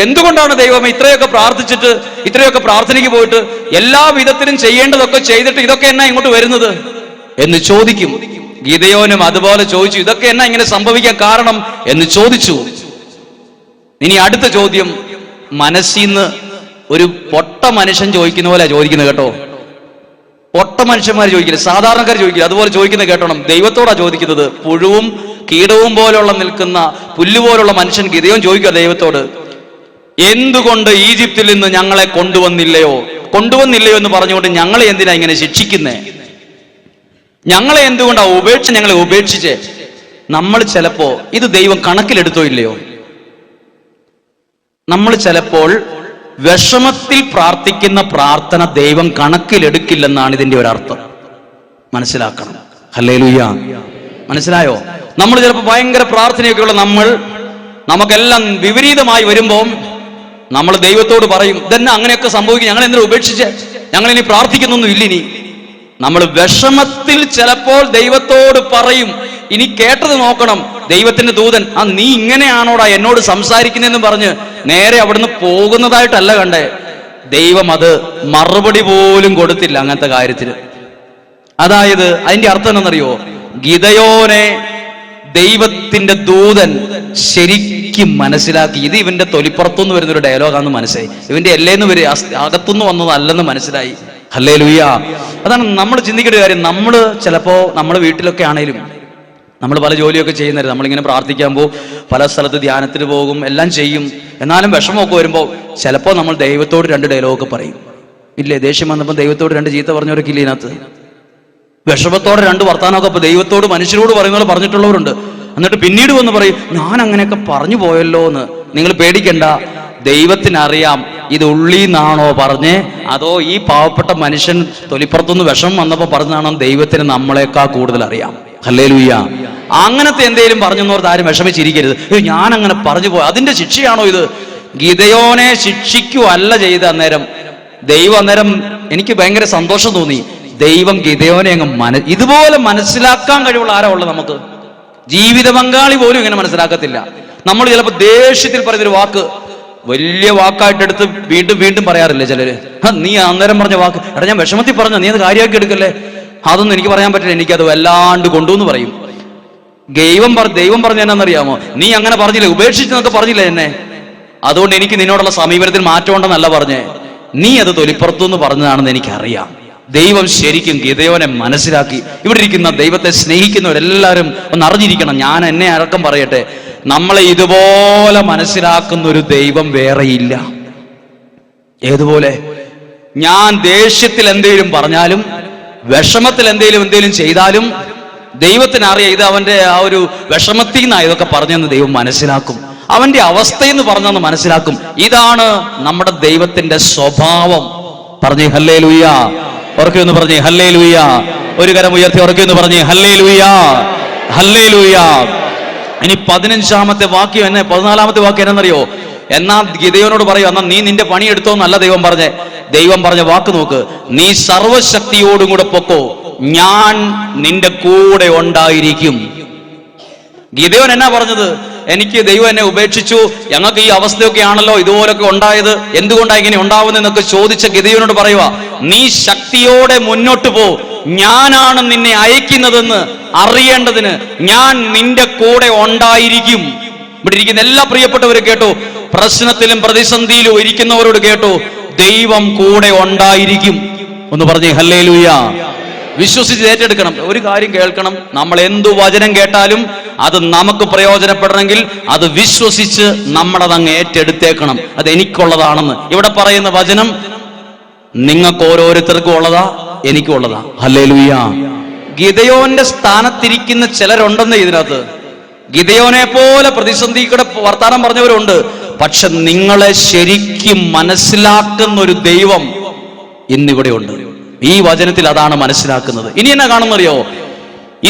എന്തുകൊണ്ടാണ് ദൈവമേ ഇത്രയൊക്കെ പ്രാർത്ഥിച്ചിട്ട്, ഇത്രയൊക്കെ പ്രാർത്ഥനയ്ക്ക് പോയിട്ട്, എല്ലാ വിധത്തിലും ചെയ്യേണ്ടതൊക്കെ ചെയ്തിട്ട് ഇതൊക്കെ എന്നാ ഇങ്ങോട്ട് വരുന്നത് എന്ന് ചോദിക്കും. ഗിദെയോനും അതുപോലെ ചോദിച്ചു, ഇതൊക്കെ എന്നാ ഇങ്ങനെ സംഭവിക്കാൻ കാരണം എന്ന് ചോദിച്ചു. ഇനി അടുത്ത ചോദ്യം മനസ്സിന്ന് ഒരു പൊട്ട മനുഷ്യൻ ചോദിക്കുന്ന പോലെ ചോദിക്കുന്നത് കേട്ടോ. പൊട്ട മനുഷ്യന്മാർ ചോദിക്കില്ല, സാധാരണക്കാർ ചോദിക്കില്ല, അതുപോലെ ചോദിക്കുന്നത് കേട്ടോണം. ദൈവത്തോടാ ചോദിക്കുന്നത്. പുഴുവും കീടവും പോലുള്ള നിൽക്കുന്ന പുല്ലുപോലുള്ള മനുഷ്യൻ ഗിദെയോൻ ചോദിക്കുക ദൈവത്തോട്, എന്തുകൊണ്ട് ഈജിപ്തിൽ നിന്ന് ഞങ്ങളെ കൊണ്ടുവന്നില്ലയോ എന്ന് പറഞ്ഞുകൊണ്ട് ഞങ്ങളെ എന്തിനാ ഇങ്ങനെ ശിക്ഷിക്കുന്നേ? ഞങ്ങളെ എന്തുകൊണ്ടാ ഞങ്ങളെ ഉപേക്ഷിച്ച്? നമ്മൾ ചിലപ്പോ ഇത് ദൈവം കണക്കിലെടുത്തോ ഇല്ലയോ? നമ്മൾ ചിലപ്പോൾ വിഷമത്തിൽ പ്രാർത്ഥിക്കുന്ന പ്രാർത്ഥന ദൈവം കണക്കിലെടുക്കില്ലെന്നാണ് ഇതിന്റെ ഒരർത്ഥം. മനസ്സിലാക്കണം. ഹല്ലേലൂയ. മനസ്സിലായോ? നമ്മൾ ചിലപ്പോൾ ഭയങ്കര പ്രാർത്ഥനയൊക്കെയുള്ള നമുക്കെല്ലാം വിപരീതമായി വരുമ്പോൾ നമ്മൾ ദൈവത്തോട് പറയും, ഇതെന്നെ അങ്ങനെയൊക്കെ സംഭവിക്കും, ഞങ്ങൾ എന്തിനാ ഉപേക്ഷിച്ച്, ഞങ്ങൾ ഇനി പ്രാർത്ഥിക്കുന്നൊന്നും ഇല്ലിനി. നമ്മൾ വിഷമത്തിൽ ചിലപ്പോൾ ദൈവത്തോട് പറയും. ഇനി കേട്ടത് നോക്കണം, ദൈവത്തിന്റെ ദൂതൻ, നീ ഇങ്ങനെയാണോടാ എന്നോട് സംസാരിക്കുന്നതെന്ന് പറഞ്ഞ് നേരെ അവിടുന്ന് പോകുന്നതായിട്ടല്ല കണ്ടേ. ദൈവം അത് മറുപടി പോലും കൊടുത്തില്ല അങ്ങനത്തെ കാര്യത്തിന്. അതായത് അതിന്റെ അർത്ഥം എന്താണെന്നറിയോ? ഗിദെയോനെ ദൈവത്തിന്റെ ദൂതൻ ശരിക്കും മനസ്സിലാക്കി. ഇത് ഇവന്റെ തൊലിപ്പുറത്തുനിന്ന് വരുന്നൊരു ഡയലോഗാന്ന് മനസ്സിലായി. ഇവന്റെ എല്ലേന്ന് വരെ അകത്തുനിന്ന് വന്നതല്ലെന്ന് മനസ്സിലായി. ഹല്ലേലൂയ. അതാണ് നമ്മൾ ചിന്തിക്കേണ്ട കാര്യം. നമ്മൾ ചിലപ്പോ നമ്മുടെ വീട്ടിലൊക്കെ ആണേലും നമ്മൾ പല ജോലിയൊക്കെ ചെയ്യുന്നത്, നമ്മളിങ്ങനെ പ്രാർത്ഥിക്കാൻ പോകും, പല സ്ഥലത്ത് ധ്യാനത്തിന് പോകും, എല്ലാം ചെയ്യും. എന്നാലും വിഷമമൊക്കെ വരുമ്പോൾ ചിലപ്പോൾ നമ്മൾ ദൈവത്തോട് 2 ഡയലോഗൊക്കെ പറയും. ഇല്ലേ? ദേഷ്യം വന്നപ്പോൾ ദൈവത്തോട് 2 ചീത്ത പറഞ്ഞവരൊക്കെ ഇല്ലേ ഇതിനകത്ത്? വിഷമത്തോടെ 2 വർത്താനമൊക്കെ ദൈവത്തോട് മനുഷ്യരോട് പറയുന്ന പോലെ പറഞ്ഞിട്ടുള്ളവരുണ്ട്. എന്നിട്ട് പിന്നീട് വന്ന് പറയും, ഞാൻ അങ്ങനെയൊക്കെ പറഞ്ഞു പോയല്ലോ എന്ന്. നിങ്ങൾ പേടിക്കണ്ട, ദൈവത്തിനറിയാം ഇത് ഉള്ളിന്നാണോ പറഞ്ഞേ അതോ ഈ പാവപ്പെട്ട മനുഷ്യൻ തൊലിപ്പുറത്തുനിന്ന് വിഷമം വന്നപ്പോൾ പറഞ്ഞാണോ ദൈവത്തിന് നമ്മളെക്കാൾ കൂടുതൽ അറിയാം. ഹല്ലേലൂയ. അങ്ങനത്തെ എന്തേലും പറഞ്ഞെന്നോർത്ത് ആരും വിഷമിച്ചിരിക്കരുത്. ഞാൻ അങ്ങനെ പറഞ്ഞു പോയി, അതിന്റെ ശിക്ഷയാണോ ഇത്? ഗിദെയോനെ ശിക്ഷിക്കുവല്ല ചെയ്ത അന്നേരം ദൈവം. അന്നേരം എനിക്ക് ഭയങ്കര സന്തോഷം തോന്നി. ദൈവം ഗിദെയോനെ അങ്ങ് ഇതുപോലെ മനസ്സിലാക്കാൻ കഴിവുള്ള ആരാ ഉള്ളത് നമുക്ക്? ജീവിത പങ്കാളി പോലും ഇങ്ങനെ മനസ്സിലാക്കത്തില്ല. നമ്മൾ ചിലപ്പോൾ ദേഷ്യത്തിൽ പറയുന്നൊരു വാക്ക് വലിയ വാക്കായിട്ടെടുത്ത് വീണ്ടും വീണ്ടും പറയാറില്ലേ ചിലര്? നീ അന്നേരം പറഞ്ഞ വാക്ക്, എടാ ഞാൻ വിഷമത്തിൽ പറഞ്ഞ, നീ അത് കാര്യമാക്കി എടുക്കല്ലേ, അതൊന്നും എനിക്ക് പറയാൻ പറ്റില്ല, എനിക്കത് വല്ലാണ്ട് കൊണ്ടുവന്ന് പറയും. ദൈവം പറഞ്ഞ എന്നാന്നറിയാമോ? നീ അങ്ങനെ പറഞ്ഞില്ലേ, ഉപേക്ഷിച്ചെന്നൊക്കെ പറഞ്ഞില്ലേ എന്നെ, അതുകൊണ്ട് എനിക്ക് നിന്നോടുള്ള സമീപനത്തിൽ മാറ്റം ഉണ്ടെന്നല്ല പറഞ്ഞേ, നീ അത് തൊലിപ്പുറത്തുനിന്ന് പറഞ്ഞതാണെന്ന് എനിക്കറിയാം. ദൈവം ശരിക്കും ഗിദെയോനെ മനസ്സിലാക്കി. ഇവിടെ ഇരിക്കുന്ന ദൈവത്തെ സ്നേഹിക്കുന്നവരെല്ലാവരും ഒന്ന് അറിഞ്ഞിരിക്കണം. ഞാൻ എന്നെ അടക്കം പറയട്ടെ, നമ്മളെ ഇതുപോലെ മനസ്സിലാക്കുന്ന ഒരു ദൈവം വേറെയില്ല. ഏതുപോലെ? ഞാൻ ദേഷ്യത്തിൽ എന്തേലും പറഞ്ഞാലും വിഷമത്തിൽ എന്തേലും ചെയ്താലും ദൈവത്തിനറിയാം ഇത് അവന്റെ ആ ഒരു വിഷമത്തിൽ നിന്നാ ഇതൊക്കെ പറഞ്ഞെന്ന് ദൈവം മനസ്സിലാക്കും. അവന്റെ അവസ്ഥയെന്ന് പറഞ്ഞെന്ന് മനസ്സിലാക്കും. ഇതാണ് നമ്മുടെ ദൈവത്തിന്റെ സ്വഭാവം. പറഞ്ഞേ ഹല്ലേലൂയ. ഉറക്കെ ഒന്ന് പറഞ്ഞേ ഹല്ലേലൂയ. ഒരു കരം ഉയർത്തി ഉറക്കെ ഒന്ന് പറഞ്ഞേ ഹല്ലേലൂയ, ഹല്ലേലൂയ. ഇനി 15-ാമത്തെ വാക്യം 14-ാമത്തെ വാക്യം എന്നറിയോ? എന്നാ ഗിദെയോനോട് പറയൂ, എന്നാ നീ നിന്റെ പണി എടുത്തോന്നല്ല ദൈവം പറഞ്ഞേ. ദൈവം പറഞ്ഞ വാക്ക് നോക്ക്, നീ സർവശക്തിയോടും കൂടെ പൊക്കോ, ഞാൻ നിന്റെ കൂടെ ഉണ്ടായിരിക്കും. ഗിദെയോൻ എന്നാ പറഞ്ഞത്? എനിക്ക് ദൈവം എന്നെ ഉപേക്ഷിച്ചു, ഞങ്ങൾക്ക് ഈ അവസ്ഥയൊക്കെ ആണല്ലോ ഇതുപോലൊക്കെ ഉണ്ടായത്, എന്തുകൊണ്ടാണ് ഇങ്ങനെ ഉണ്ടാവുന്നതെന്നൊക്കെ ചോദിച്ച ഗിദെയോനോട് പറയുക, നീ ശക്തിയോടെ മുന്നോട്ട് പോ, ഞാനാണ് നിന്നെ അയക്കുന്നതെന്ന് അറിയേണ്ടതിന് ഞാൻ നിന്റെ കൂടെ ഉണ്ടായിരിക്കും. ഇവിടെ ഇരിക്കുന്ന എല്ലാ പ്രിയപ്പെട്ടവരും കേട്ടോ, പ്രശ്നത്തിലും പ്രതിസന്ധിയിലും ഇരിക്കുന്നവരോട് കേട്ടോ, ദൈവം കൂടെ ഉണ്ടായിരിക്കും. ഒന്ന് പറഞ്ഞേ ഹല്ലേലൂയ. വിശ്വസിച്ച് ഏറ്റെടുക്കണം. ഒരു കാര്യം കേൾക്കണം, നമ്മൾ എന്തു വചനം കേട്ടാലും അത് നമുക്ക് പ്രയോജനപ്പെടണമെങ്കിൽ അത് വിശ്വസിച്ച് നമ്മളതങ്ങ് ഏറ്റെടുത്തേക്കണം. അത് എനിക്കുള്ളതാണെന്ന്. ഇവിടെ പറയുന്ന വചനം നിങ്ങൾക്ക് ഓരോരുത്തർക്കും ഉള്ളതാ, എനിക്കും ഉള്ളതാ. ഹല്ലേലൂയ. ഗിദെയോന്റെ സ്ഥാനത്തിരിക്കുന്ന ചിലരുണ്ടെന്ന് ഇതിനകത്ത്. ഗിദെയോനെ പോലെ പ്രതിസന്ധിയുടെ വർത്താനം പറഞ്ഞവരുണ്ട്. പക്ഷെ നിങ്ങളെ ശരിക്കും മനസ്സിലാക്കുന്ന ഒരു ദൈവം ഇന്നിവിടെ ഉണ്ട്. ഈ വചനത്തിൽ അതാണ് മനസ്സിലാക്കുന്നത്. ഇനി എന്നാ കാണുന്നറിയോ?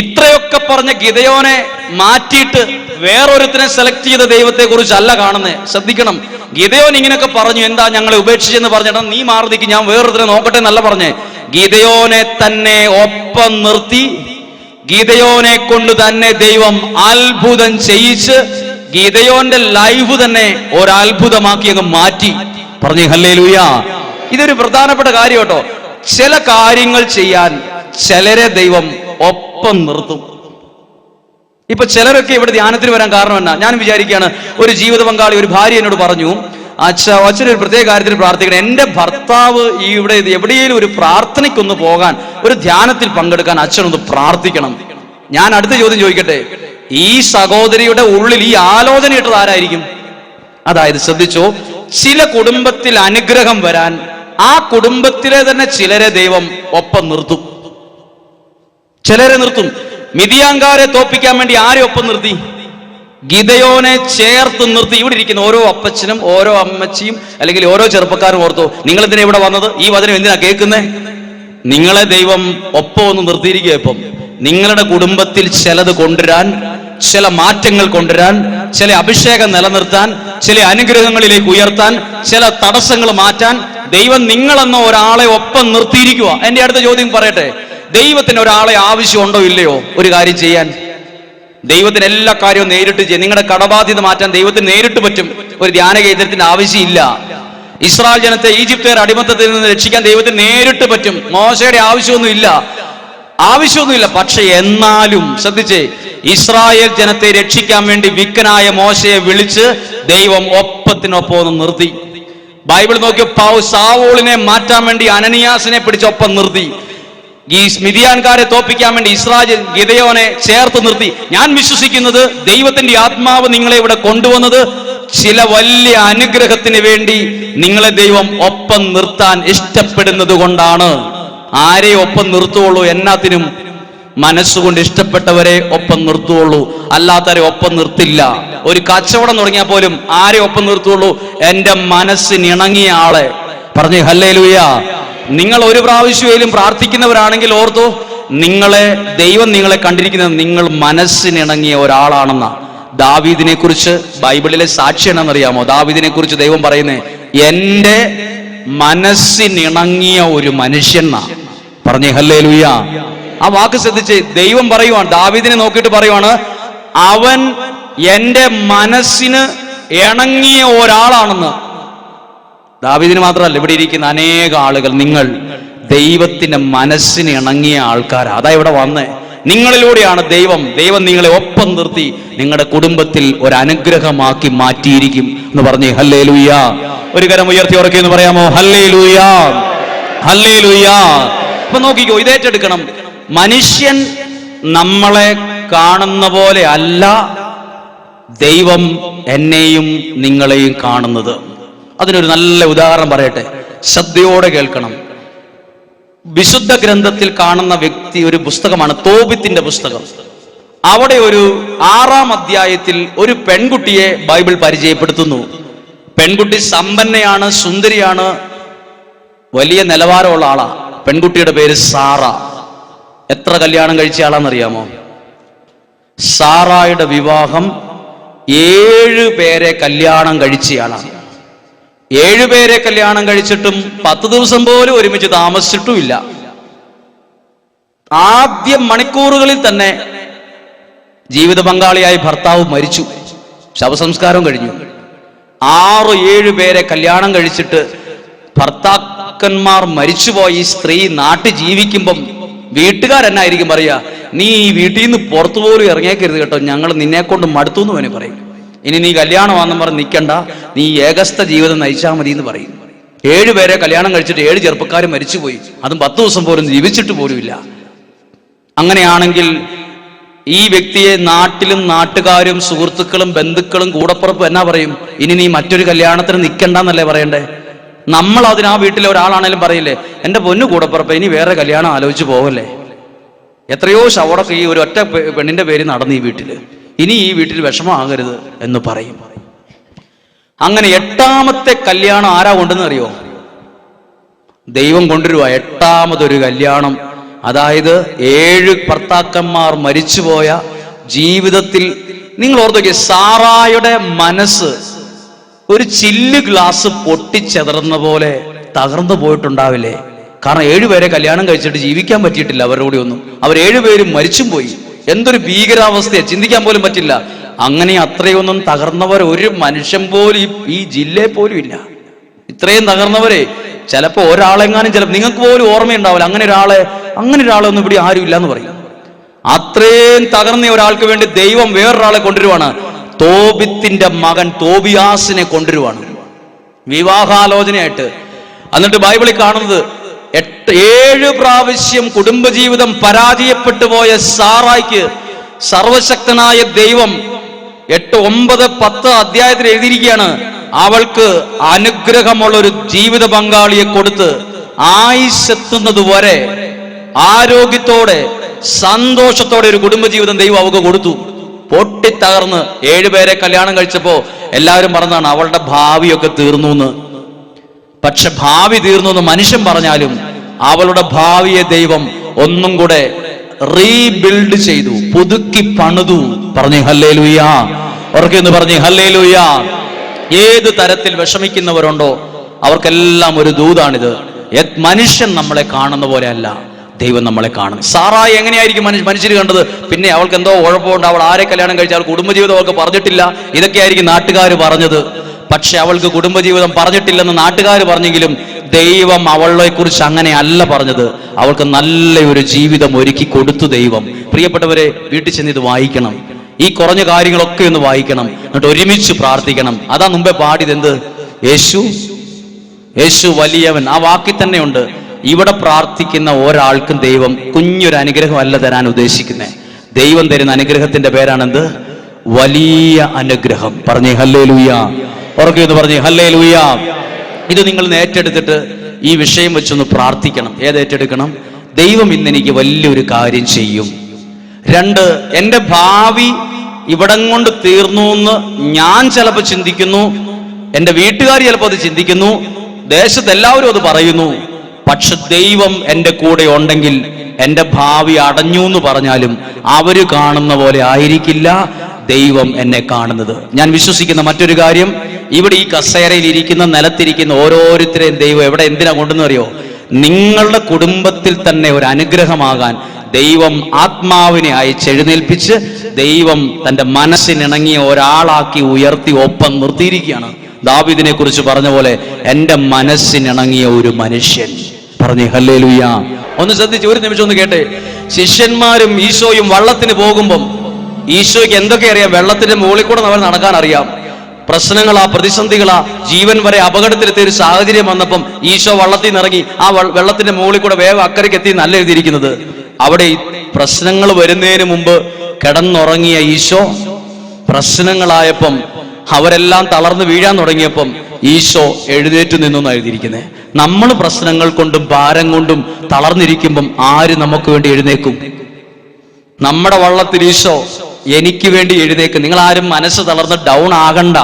ഇത്രയൊക്കെ പറഞ്ഞ ഗിദെയോനെ മാറ്റിയിട്ട് വേറൊരുത്തിനെ സെലക്ട് ചെയ്ത ദൈവത്തെ കുറിച്ചല്ല കാണുന്നത്. ശ്രദ്ധിക്കണം. ഗിദെയോൻ ഇങ്ങനെയൊക്കെ പറഞ്ഞു, എന്താ ഞങ്ങളെ ഉപേക്ഷിച്ചെന്ന് പറഞ്ഞിട്ട് നീ മാറി നിൽക്കും, ഞാൻ വേറൊരുത്തിനെ നോക്കട്ടെ എന്നല്ല പറഞ്ഞേ. ഗിദെയോനെ തന്നെ ഒപ്പം നിർത്തി, ഗിദെയോനെ കൊണ്ട് തന്നെ ദൈവം അത്ഭുതം ചെയ്യിച്ച് ഗിദെയോന്റെ ലൈഫ് തന്നെ ഒരത്ഭുതമാക്കി അങ്ങ് മാറ്റി. പറഞ്ഞു ഹല്ലേലൂയ. ഇതൊരു പ്രധാനപ്പെട്ട കാര്യം കേട്ടോ. ചില കാര്യങ്ങൾ ചെയ്യാൻ ചിലരെ ദൈവം ഒപ്പം നിർത്തും. ഇപ്പൊ ചിലരൊക്കെ ഇവിടെ ധ്യാനത്തിന് വരാൻ കാരണം എന്നാ? ഞാൻ വിചാരിക്കുകയാണ്, ഒരു ജീവിത പങ്കാളി, ഒരു ഭാര്യ എന്നോട് പറഞ്ഞു, അച്ഛനൊരു പ്രത്യേക കാര്യത്തിൽ പ്രാർത്ഥിക്കണം. എന്റെ ഭർത്താവ് ഇവിടെ എവിടെയെങ്കിലും ഒരു പ്രാർത്ഥനയ്ക്കൊന്ന് പോകാൻ, ഒരു ധ്യാനത്തിൽ പങ്കെടുക്കാൻ അച്ഛനൊന്ന് പ്രാർത്ഥിക്കണം. ഞാൻ അടുത്ത ചോദ്യം ചോദിക്കട്ടെ, ഈ സഹോദരിയുടെ ഉള്ളിൽ ഈ ആലോചന ഇട്ടത് ആരായിരിക്കും? അതായത് ശ്രദ്ധിച്ചോ, ചില കുടുംബത്തിൽ അനുഗ്രഹം വരാൻ ആ കുടുംബത്തിലെ തന്നെ ചിലരെ ദൈവം ഒപ്പം നിർത്തും. ചിലരെ നിർത്തും. മിദിയാൻകാരെ തോപ്പിക്കാൻ വേണ്ടി ആരെ ഒപ്പം നിർത്തി? ഗിദെയോനെ ചേർത്ത് നിർത്തി. ഇവിടെ ഇരിക്കുന്ന ഓരോ അപ്പച്ചനും ഓരോ അമ്മച്ചിയും അല്ലെങ്കിൽ ഓരോ ചെറുപ്പക്കാരും ഓർത്തോ, നിങ്ങൾ എന്തിനാ ഇവിടെ വന്നത്? ഈ വചനം എന്തിനാ കേൾക്കുന്നേ? നിങ്ങളെ ദൈവം ഒപ്പം ഒന്ന് നിർത്തിയിരിക്കുക. ഇപ്പം നിങ്ങളുടെ കുടുംബത്തിൽ ചിലത് കൊണ്ടുവരാൻ, ചില മാറ്റങ്ങൾ കൊണ്ടുവരാൻ, ചില അഭിഷേകം നിലനിർത്താൻ, ചില അനുഗ്രഹങ്ങളിലേക്ക് ഉയർത്താൻ, ചില തടസ്സങ്ങൾ മാറ്റാൻ ദൈവം നിങ്ങളെന്ന ഒരാളെ ഒപ്പം നിർത്തിയിരിക്കുക. എന്റെ അടുത്ത ചോദ്യം പറയട്ടെ, ദൈവത്തിന് ഒരാളെ ആവശ്യമുണ്ടോ ഇല്ലയോ ഒരു കാര്യം ചെയ്യാൻ? ദൈവത്തിന് എല്ലാ കാര്യവും നേരിട്ട് ചെയ്യും. നിങ്ങളുടെ കടബാധ്യത മാറ്റാൻ ദൈവത്തിന് നേരിട്ട് പറ്റും. ഒരു ധ്യാന കേന്ദ്രത്തിന്റെ ആവശ്യമില്ല. ഇസ്രായേൽ ജനത്തെ ഈജിപ്തുകാർ അടിമത്തത്തിൽ നിന്ന് രക്ഷിക്കാൻ ദൈവത്തിന് നേരിട്ട് പറ്റും. മോശയുടെ ആവശ്യമൊന്നുമില്ല. പക്ഷെ എന്നാലും ശ്രദ്ധിച്ചേ, ഇസ്രായേൽ ജനത്തെ രക്ഷിക്കാൻ വേണ്ടി വിക്കനായ മോശയെ വിളിച്ച് ദൈവം ഒപ്പത്തിനൊപ്പം നിർത്തി. ബൈബിൾ നോക്കിയ സാവൂളിനെ മാറ്റാൻ വേണ്ടി അനനിയാസിനെ പിടിച്ചൊപ്പം നിർത്തി. ഈ മിദിയാൻകാരെ തോപ്പിക്കാൻ വേണ്ടി ഇസ്രായേൽ ഗിദെയോനെ ചേർത്ത് നിർത്തി. ഞാൻ വിശ്വസിക്കുന്നത് ദൈവത്തിന്റെ ആത്മാവ് നിങ്ങളെ ഇവിടെ കൊണ്ടുവന്നത് ചില വലിയ അനുഗ്രഹത്തിന് വേണ്ടി നിങ്ങളെ ദൈവം ഒപ്പം നിർത്താൻ ഇഷ്ടപ്പെടുന്നത് കൊണ്ടാണ്. ആരെ ഒപ്പം നിർത്തുള്ളൂ? എന്നാത്തിനും മനസ്സുകൊണ്ട് ഇഷ്ടപ്പെട്ടവരെ ഒപ്പം നിർത്തുള്ളൂ, അല്ലാത്തവരെ ഒപ്പം നിർത്തില്ല. ഒരു കച്ചവടം തുടങ്ങിയാൽ പോലും ആരെ ഒപ്പം നിർത്തുള്ളൂ? എന്റെ മനസ്സിനിണങ്ങിയ ആളെ. പറഞ്ഞേ ഹല്ലേലൂയ. നിങ്ങൾ ഒരു പ്രാവശ്യമായാലും പ്രാർത്ഥിക്കുന്നവരാണെങ്കിൽ ഓർത്തോ, ദൈവം നിങ്ങളെ കണ്ടിരിക്കുന്നത് നിങ്ങൾ മനസ്സിനിണങ്ങിയ ഒരാളാണെന്ന. ദാവീദിനെ കുറിച്ച് ബൈബിളിലെ സാക്ഷി എന്നാണെന്നറിയാമോ? ദാവീദിനെ കുറിച്ച് ദൈവം പറയുന്നേ, എന്റെ മനസ്സിനിണങ്ങിയ ഒരു മനുഷ്യനാ. പറഞ്ഞേ ഹല്ലേലൂയ. ആ വാക്ക് ശ്രദ്ധിച്ച് ദൈവം പറയുവാണ്, ദാവീദിനെ നോക്കിയിട്ട് പറയുവാണ്, അവൻ എന്റെ മനസ്സിന് ഇണങ്ങിയ ഒരാളാണെന്ന്. ദാവീദിന് മാത്രമല്ല, ഇവിടെ ഇരിക്കുന്ന അനേക ആളുകൾ നിങ്ങൾ ദൈവത്തിന്റെ മനസ്സിന് ഇണങ്ങിയ ആൾക്കാരാ. അതാ ഇവിടെ വന്നേ. നിങ്ങളിലൂടെയാണ് ദൈവം നിങ്ങളെ ഒപ്പം നിർത്തി നിങ്ങളുടെ കുടുംബത്തിൽ ഒരു അനുഗ്രഹമാക്കി മാറ്റിയിരിക്കും എന്ന് പറഞ്ഞേ ഹല്ലേലൂയ. ഒരു കരം ഉയർത്തി ഉറക്കെ എന്ന് പറയാമോ? Hallelujah, hallelujah. അപ്പൊ നോക്കിക്കോ, ഇതേറ്റെടുക്കണം. മനുഷ്യൻ നമ്മളെ കാണുന്ന പോലെ അല്ല ദൈവം എന്നെയും നിങ്ങളെയും കാണുന്നത്. അതിനൊരു നല്ല ഉദാഹരണം പറയട്ടെ, ശ്രദ്ധയോടെ കേൾക്കണം. വിശുദ്ധ ഗ്രന്ഥത്തിൽ കാണുന്ന വ്യക്തി, ഒരു പുസ്തകമാണ് തോബിത്തിന്റെ പുസ്തകം. അവിടെ ഒരു 6-ാം അധ്യായത്തിൽ ഒരു പെൺകുട്ടിയെ ബൈബിൾ പരിചയപ്പെടുത്തുന്നു. പെൺകുട്ടി സമ്പന്നയാണ്, സുന്ദരിയാണ്, വലിയ നിലവാരമുള്ള ആളാ. പെൺകുട്ടിയുടെ പേര് സാറ. എത്ര കല്യാണം കഴിച്ച ആളാണെന്നറിയാമോ? സാറായുടെ വിവാഹം 7 പേരെ കല്യാണം കഴിച്ചയാളാണ്. 7 പേരെ കല്യാണം കഴിച്ചിട്ടും 10 ദിവസം പോലും ഒരുമിച്ച് താമസിച്ചിട്ടുമില്ല. ആദ്യ മണിക്കൂറുകളിൽ തന്നെ ജീവിത പങ്കാളിയായി ഭർത്താവ് മരിച്ചു, ശവസംസ്കാരം കഴിഞ്ഞു. 6-7 പേരെ കല്യാണം കഴിച്ചിട്ട് ഭർത്താക്കന്മാർ മരിച്ചുപോയി. ഈ സ്ത്രീ നാട്ടിൽ ജീവിക്കുമ്പം വീട്ടുകാരെന്നായിരിക്കും പറയാ, നീ ഈ വീട്ടിൽ നിന്ന് പുറത്തു പോലും ഇറങ്ങിയേക്കരുത് കേട്ടോ, ഞങ്ങൾ നിന്നെ കൊണ്ട് മടുത്തു എന്ന് വേണേ പറയും. ഇനി നീ കല്യാണമാണെന്ന് പറഞ്ഞ് നിൽക്കണ്ട, നീ ഏകസ്ഥ ജീവിതം നയിച്ചാൽ മതി എന്ന് പറയും. 7 പേരെ കല്യാണം കഴിച്ചിട്ട് 7 ചെറുപ്പക്കാർ മരിച്ചുപോയി, അതും 10 ദിവസം പോലും ജീവിച്ചിട്ട് പോലും ഇല്ല. അങ്ങനെയാണെങ്കിൽ ഈ വ്യക്തിയെ നാട്ടിലും നാട്ടുകാരും സുഹൃത്തുക്കളും ബന്ധുക്കളും കൂടപ്പുറപ്പും എന്നാ പറയും? ഇനി നീ മറ്റൊരു കല്യാണത്തിന് നിൽക്കണ്ടെന്നല്ലേ പറയണ്ടേ? നമ്മൾ അതിന് ആ വീട്ടിലെ ഒരാളാണേലും പറയില്ലേ, എൻ്റെ പൊന്നു കൂടപ്പുറപ്പ് ഇനി വേറെ കല്യാണം ആലോചിച്ച് പോകല്ലേ. എത്രയോ ശവടൊക്കെ ഈ ഒരു ഒറ്റ പെണ്ണിന്റെ പേര് നടന്നു ഈ വീട്ടിൽ, ഇനി ഈ വീട്ടിൽ വിഷമമാകരുത് എന്ന് പറയും. അങ്ങനെ 8ാമത്തെ കല്യാണം ആരാ കൊണ്ടെന്ന് അറിയോ? ദൈവം കൊണ്ടുവരുക 8ാമതൊരു കല്യാണം. അതായത് 7 ഭർത്താക്കന്മാർ മരിച്ചുപോയ ജീവിതത്തിൽ നിങ്ങൾ ഓർത്തോക്കെ, സാറായുടെ മനസ്സ് ഒരു ചില്ല് ഗ്ലാസ് പൊട്ടിച്ചെതറുന്ന പോലെ തകർന്നു പോയിട്ടുണ്ടാവില്ലേ? കാരണം 7 പേരെ കല്യാണം കഴിച്ചിട്ട് ജീവിക്കാൻ പറ്റിയിട്ടില്ല അവരുടെ കൂടെ ഒന്നും. അവർ 7 പേരും മരിച്ചും പോയി. എന്തൊരു ഭീകരാവസ്ഥയെ ചിന്തിക്കാൻ പോലും പറ്റില്ല. അങ്ങനെ അത്രയൊന്നും തകർന്നവർ ഒരു മനുഷ്യൻ പോലും ഈ ജില്ലയിൽ പോലും ഇല്ല. ഇത്രയും തകർന്നവരെ ചിലപ്പോൾ ഒരാളെങ്ങാനും ചിലപ്പോൾ നിങ്ങൾക്ക് പോലും ഓർമ്മയുണ്ടാവില്ല. അങ്ങനെ ഒരാളെ ഒന്നും ഇവിടെ ആരും ഇല്ല എന്ന് പറയും. അത്രയും തകർന്ന ഒരാൾക്ക് വേണ്ടി ദൈവം വേറൊരാളെ കൊണ്ടുവരുവാണ്. തോബിത്തിന്റെ മകൻ തോബിയാസിനെ കൊണ്ടുവരുവാണ് വിവാഹാലോചനയായിട്ട്. എന്നിട്ട് ബൈബിളിൽ കാണുന്നത് 7 പ്രാവശ്യം കുടുംബജീവിതം പരാജയപ്പെട്ടു പോയ സാറായിക്ക് സർവശക്തനായ ദൈവം 8, 9, 10 അധ്യായത്തിൽ എഴുതിയിരിക്കുകയാണ്, അവൾക്ക് അനുഗ്രഹമുള്ള ഒരു ജീവിത പങ്കാളിയെ കൊടുത്ത് ആയുസ്സെത്തുന്നത് വരെ ആരോഗ്യത്തോടെ സന്തോഷത്തോടെ ഒരു കുടുംബജീവിതം ദൈവം അവൾക്ക് കൊടുത്തു. പൊട്ടിത്തകർന്ന് 7 പേരെ കല്യാണം കഴിച്ചപ്പോ എല്ലാവരും പറഞ്ഞതാണ് അവളുടെ ഭാവിയൊക്കെ തീർന്നു എന്ന്. പക്ഷെ ഭാവി തീർന്നു എന്ന് മനുഷ്യൻ പറഞ്ഞാലും അവളുടെ ഭാവിയെ ദൈവം ഒന്നും കൂടെ റീബിൽഡ് ചെയ്തു, പുതുക്കി പണിതു. പറഞ്ഞു ഹല്ലേലൂയാ. ഉറക്കെന്ന് പറഞ്ഞു ഹല്ലേലൂയാ. ഏത് തരത്തിൽ വിഷമിക്കുന്നവരുണ്ടോ അവർക്കെല്ലാം ഒരു ദൂതാണിത്. മനുഷ്യൻ നമ്മളെ കാണുന്ന പോലെ അല്ല ദൈവം നമ്മളെ കാണും. സാറായി എങ്ങനെയായിരിക്കും മനുഷ്യർ കണ്ടത്? പിന്നെ അവൾക്ക് എന്തോ കുഴപ്പമുണ്ട്, അവൾ ആരെ കല്യാണം കഴിച്ചാൽ കുടുംബജീവിതം അവൾക്ക് പറഞ്ഞിട്ടില്ല, ഇതൊക്കെയായിരിക്കും നാട്ടുകാർ പറഞ്ഞത്. പക്ഷെ അവൾക്ക് കുടുംബജീവിതം പറഞ്ഞിട്ടില്ലെന്ന് നാട്ടുകാർ പറഞ്ഞെങ്കിലും ദൈവം അവളെ കുറിച്ച് അങ്ങനെ അല്ല പറഞ്ഞത്. അവൾക്ക് നല്ലൊരു ജീവിതം ഒരുക്കി കൊടുത്തു ദൈവം. പ്രിയപ്പെട്ടവരെ, വീട്ടിൽ ചെന്ന് ഇത് വായിക്കണം. ഈ കുറഞ്ഞ കാര്യങ്ങളൊക്കെ ഒന്ന് വായിക്കണം, എന്നിട്ട് ഒരുമിച്ച് പ്രാർത്ഥിക്കണം. അതാ മുമ്പേ പാടിയത് എന്ത്? യേശു വലിയവൻ. ആ വാക്കിൽ തന്നെയുണ്ട്. ഇവിടെ പ്രാർത്ഥിക്കുന്ന ഒരാൾക്കും ദൈവം കുഞ്ഞൊരു അനുഗ്രഹമല്ല തരാൻ ഉദ്ദേശിക്കുന്നത്. ദൈവം തരുന്ന അനുഗ്രഹത്തിന്റെ പേരാണെന്ത്? വലിയ അനുഗ്രഹം. പറഞ്ഞേ ഹല്ലേലൂയാ. ഉറക്കെന്ന് പറഞ്ഞേ ഹല്ലേലൂയാ. ഇത് നിങ്ങൾ ഏറ്റെടുത്തിട്ട് ഈ വിഷയം വെച്ചൊന്ന് പ്രാർത്ഥിക്കണം. ഏതേറ്റെടുക്കണം? ദൈവം ഇന്ന് എനിക്ക് വലിയൊരു കാര്യം ചെയ്യും. 2, എൻ്റെ ഭാവി ഇവിടം കൊണ്ട് തീർന്നു എന്ന് ഞാൻ ചിലപ്പോൾ ചിന്തിക്കുന്നു, എൻ്റെ വീട്ടുകാർ ചിലപ്പോൾ അത് ചിന്തിക്കുന്നു, ദേശത്ത് എല്ലാവരും അത് പറയുന്നു. പക്ഷെ ദൈവം എൻ്റെ കൂടെ ഉണ്ടെങ്കിൽ എൻ്റെ ഭാവി അടഞ്ഞു എന്ന് പറഞ്ഞാലും അവര് കാണുന്ന പോലെ ആയിരിക്കില്ല ദൈവം എന്നെ കാണുന്നത്. ഞാൻ വിശ്വസിക്കുന്ന മറ്റൊരു കാര്യം, ഇവിടെ ഈ കസേരയിൽ ഇരിക്കുന്ന, നിലത്തിരിക്കുന്ന ഓരോരുത്തരെയും ദൈവം എവിടെ എന്തിനാ കൊണ്ടെന്ന് അറിയോ? നിങ്ങളുടെ കുടുംബത്തിൽ തന്നെ ഒരു അനുഗ്രഹമാകാൻ ദൈവം ആത്മാവിനെ അയച്ചെഴുന്നേൽപ്പിച്ച് ദൈവം തൻ്റെ മനസ്സിനിണങ്ങിയ ഒരാളാക്കി ഉയർത്തി ഒപ്പം നിർത്തിയിരിക്കുകയാണ്. ദാവീദിനെ കുറിച്ച് പറഞ്ഞ പോലെ എൻ്റെ മനസ്സിനിണങ്ങിയ ഒരു മനുഷ്യൻ. പറഞ്ഞേ ഹല്ലേലൂയാ. ഒന്ന് ശ്രദ്ധിച്ച് ഒരു നിമിഷം ഒന്ന് കേട്ടെ. ശിഷ്യന്മാരും ഈശോയും വള്ളത്തിന് പോകുമ്പം ഈശോയ്ക്ക് എന്തൊക്കെ അറിയാം? വെള്ളത്തിന്റെ മുകളിൽ കൂടെ അവർ നടക്കാൻ അറിയാം. പ്രശ്നങ്ങളാ, പ്രതിസന്ധികളാ, ജീവൻ വരെ അപകടത്തിലെത്തിയ ഒരു സാഹചര്യം വന്നപ്പം ഈശോ വള്ളത്തിൽ നിന്ന് ഇറങ്ങി ആ വെള്ളത്തിന്റെ മുകളിൽ കൂടെ വേഗം അക്കരയ്ക്ക് എത്തി നല്ല എഴുതിയിരിക്കുന്നത്. അവിടെ പ്രശ്നങ്ങൾ വരുന്നതിന് മുമ്പ് കിടന്നുറങ്ങിയ ഈശോ പ്രശ്നങ്ങളായപ്പം അവരെല്ലാം തളർന്ന് വീഴാൻ തുടങ്ങിയപ്പം ഈശോ എഴുന്നേറ്റ് നിന്നു എഴുതിയിരിക്കുന്നത്. നമ്മൾ പ്രശ്നങ്ങൾ കൊണ്ടും ഭാരം കൊണ്ടും തളർന്നിരിക്കുമ്പം ആര് നമുക്ക് വേണ്ടി എഴുന്നേക്കും? നമ്മുടെ വള്ളത്തിൽ ഈശോ എനിക്ക് വേണ്ടി എഴുന്നേക്കും. നിങ്ങൾ ആരും മനസ്സ് തളർന്ന് ഡൗൺ ആകണ്ട.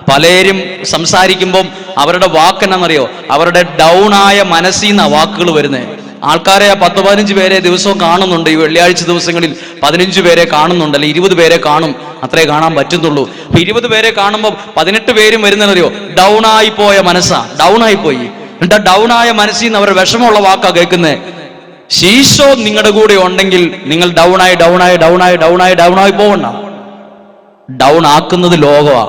പലരും സംസാരിക്കുമ്പം അവരുടെ വാക്കെന്നറിയോ? അവരുടെ ഡൗൺ ആയ മനസ്സിൽ നിന്നാ വാക്കുകൾ വരുന്നത്. ആൾക്കാരെ 10-15 പേരെ ദിവസവും കാണുന്നുണ്ട്. ഈ വെള്ളിയാഴ്ച ദിവസങ്ങളിൽ 15 പേരെ കാണുന്നുണ്ട്, അല്ലെങ്കിൽ 20 പേരെ കാണും. അത്രേ കാണാൻ പറ്റുന്നുള്ളൂ. അപ്പൊ 20 പേരെ കാണുമ്പോൾ 18 പേരും വരുന്നതറിയോ? ഡൗൺ ആയി പോയ മനസ്സാ, ഡൗൺ ആയി പോയി. എന്നിട്ട് ഡൗൺ ആയ മനസ്സിൽ നിന്ന് അവരുടെ വിഷമമുള്ള വാക്കാ കേൾക്കുന്നത്. ഈശോ നിങ്ങളുടെ കൂടെ ഉണ്ടെങ്കിൽ നിങ്ങൾ ഡൗൺ ആയി പോകണ്ട. ഡൗൺ ആക്കുന്നത് ലോകമാ.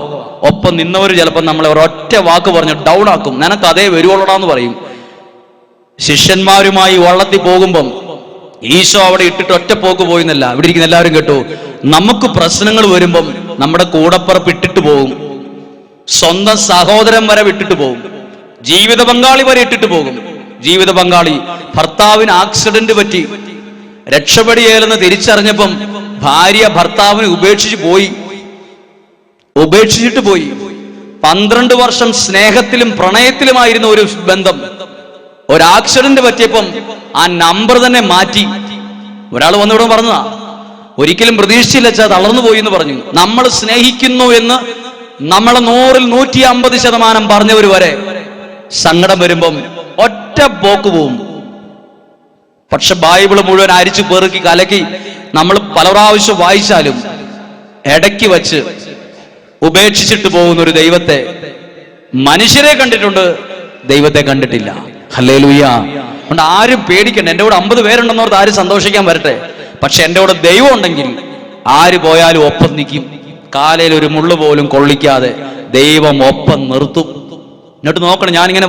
ഒപ്പം നിന്നവർ ചിലപ്പോൾ നമ്മളെ ഒരൊറ്റ വാക്ക് പറഞ്ഞു ഡൗൺ ആക്കും. നിനക്ക് അതേ വരുവോളടാന്ന് പറയും. ശിഷ്യന്മാരുമായി വള്ളത്തിൽ പോകുമ്പം ഈശോ അവിടെ ഇട്ടിട്ട് ഒറ്റ പോക്ക് പോയിന്നല്ല. ഇവിടെ ഇരിക്കുന്ന എല്ലാവരും കേട്ടു. നമുക്ക് പ്രശ്നങ്ങൾ വരുമ്പം നമ്മുടെ കൂടപ്പുറപ്പ് ഇട്ടിട്ട് പോകും, സ്വന്തം സഹോദരൻ വരെ വിട്ടിട്ട് പോകും, ജീവിത പങ്കാളി വരെ ഇട്ടിട്ട് പോകും. ജീവിത പങ്കാളി ഭർത്താവിന് ആക്സിഡന്റ് പറ്റി രക്ഷപ്പെടിയേലെന്ന് തിരിച്ചറിഞ്ഞപ്പം ഭാര്യ ഭർത്താവിനെ ഉപേക്ഷിച്ചിട്ട് പോയി. 12 വർഷം സ്നേഹത്തിലും പ്രണയത്തിലുമായിരുന്ന ഒരു ബന്ധം ഒരു ആക്സിഡന്റ് പറ്റിയപ്പം ആ നമ്പർ തന്നെ മാറ്റി. ഒരാൾ വന്നിവിടെ പറഞ്ഞതാ, ഒരിക്കലും പ്രതീക്ഷിച്ചില്ല വെച്ചാൽ തളർന്നു പോയി എന്ന് പറഞ്ഞു. നമ്മൾ സ്നേഹിക്കുന്നു എന്ന് നമ്മളെ 100-ൽ 150% പറഞ്ഞവർ വരെ സങ്കടം വരുമ്പം ഒറ്റ പോക്ക് പോവും. പക്ഷെ ബൈബിള് മുഴുവൻ അരിച്ചു പെറുക്കി കലക്കി നമ്മൾ പല പ്രാവശ്യം വായിച്ചാലും ഇടയ്ക്ക് വച്ച് ഉപേക്ഷിച്ചിട്ട് പോകുന്ന ഒരു ദൈവത്തെ മനുഷ്യരെ കണ്ടിട്ടുണ്ട്, ദൈവത്തെ കണ്ടിട്ടില്ല. ഹല്ലേലൂയ. അതുകൊണ്ട് ആരും പേടിക്കണ്ട. എൻ്റെ കൂടെ 50 പേരുണ്ടെന്നോർത്ത് ആരും സന്തോഷിക്കാൻ വരട്ടെ. പക്ഷെ എൻ്റെ കൂടെ ദൈവം ഉണ്ടെങ്കിൽ ആര് പോയാലും ഒപ്പം നിൽക്കും. കാലയിൽ ഒരു മുള്ളു പോലും കൊള്ളിക്കാതെ ദൈവം ഒപ്പം നിർത്തും. എന്നിട്ട് നോക്കണം, ഞാനിങ്ങനെ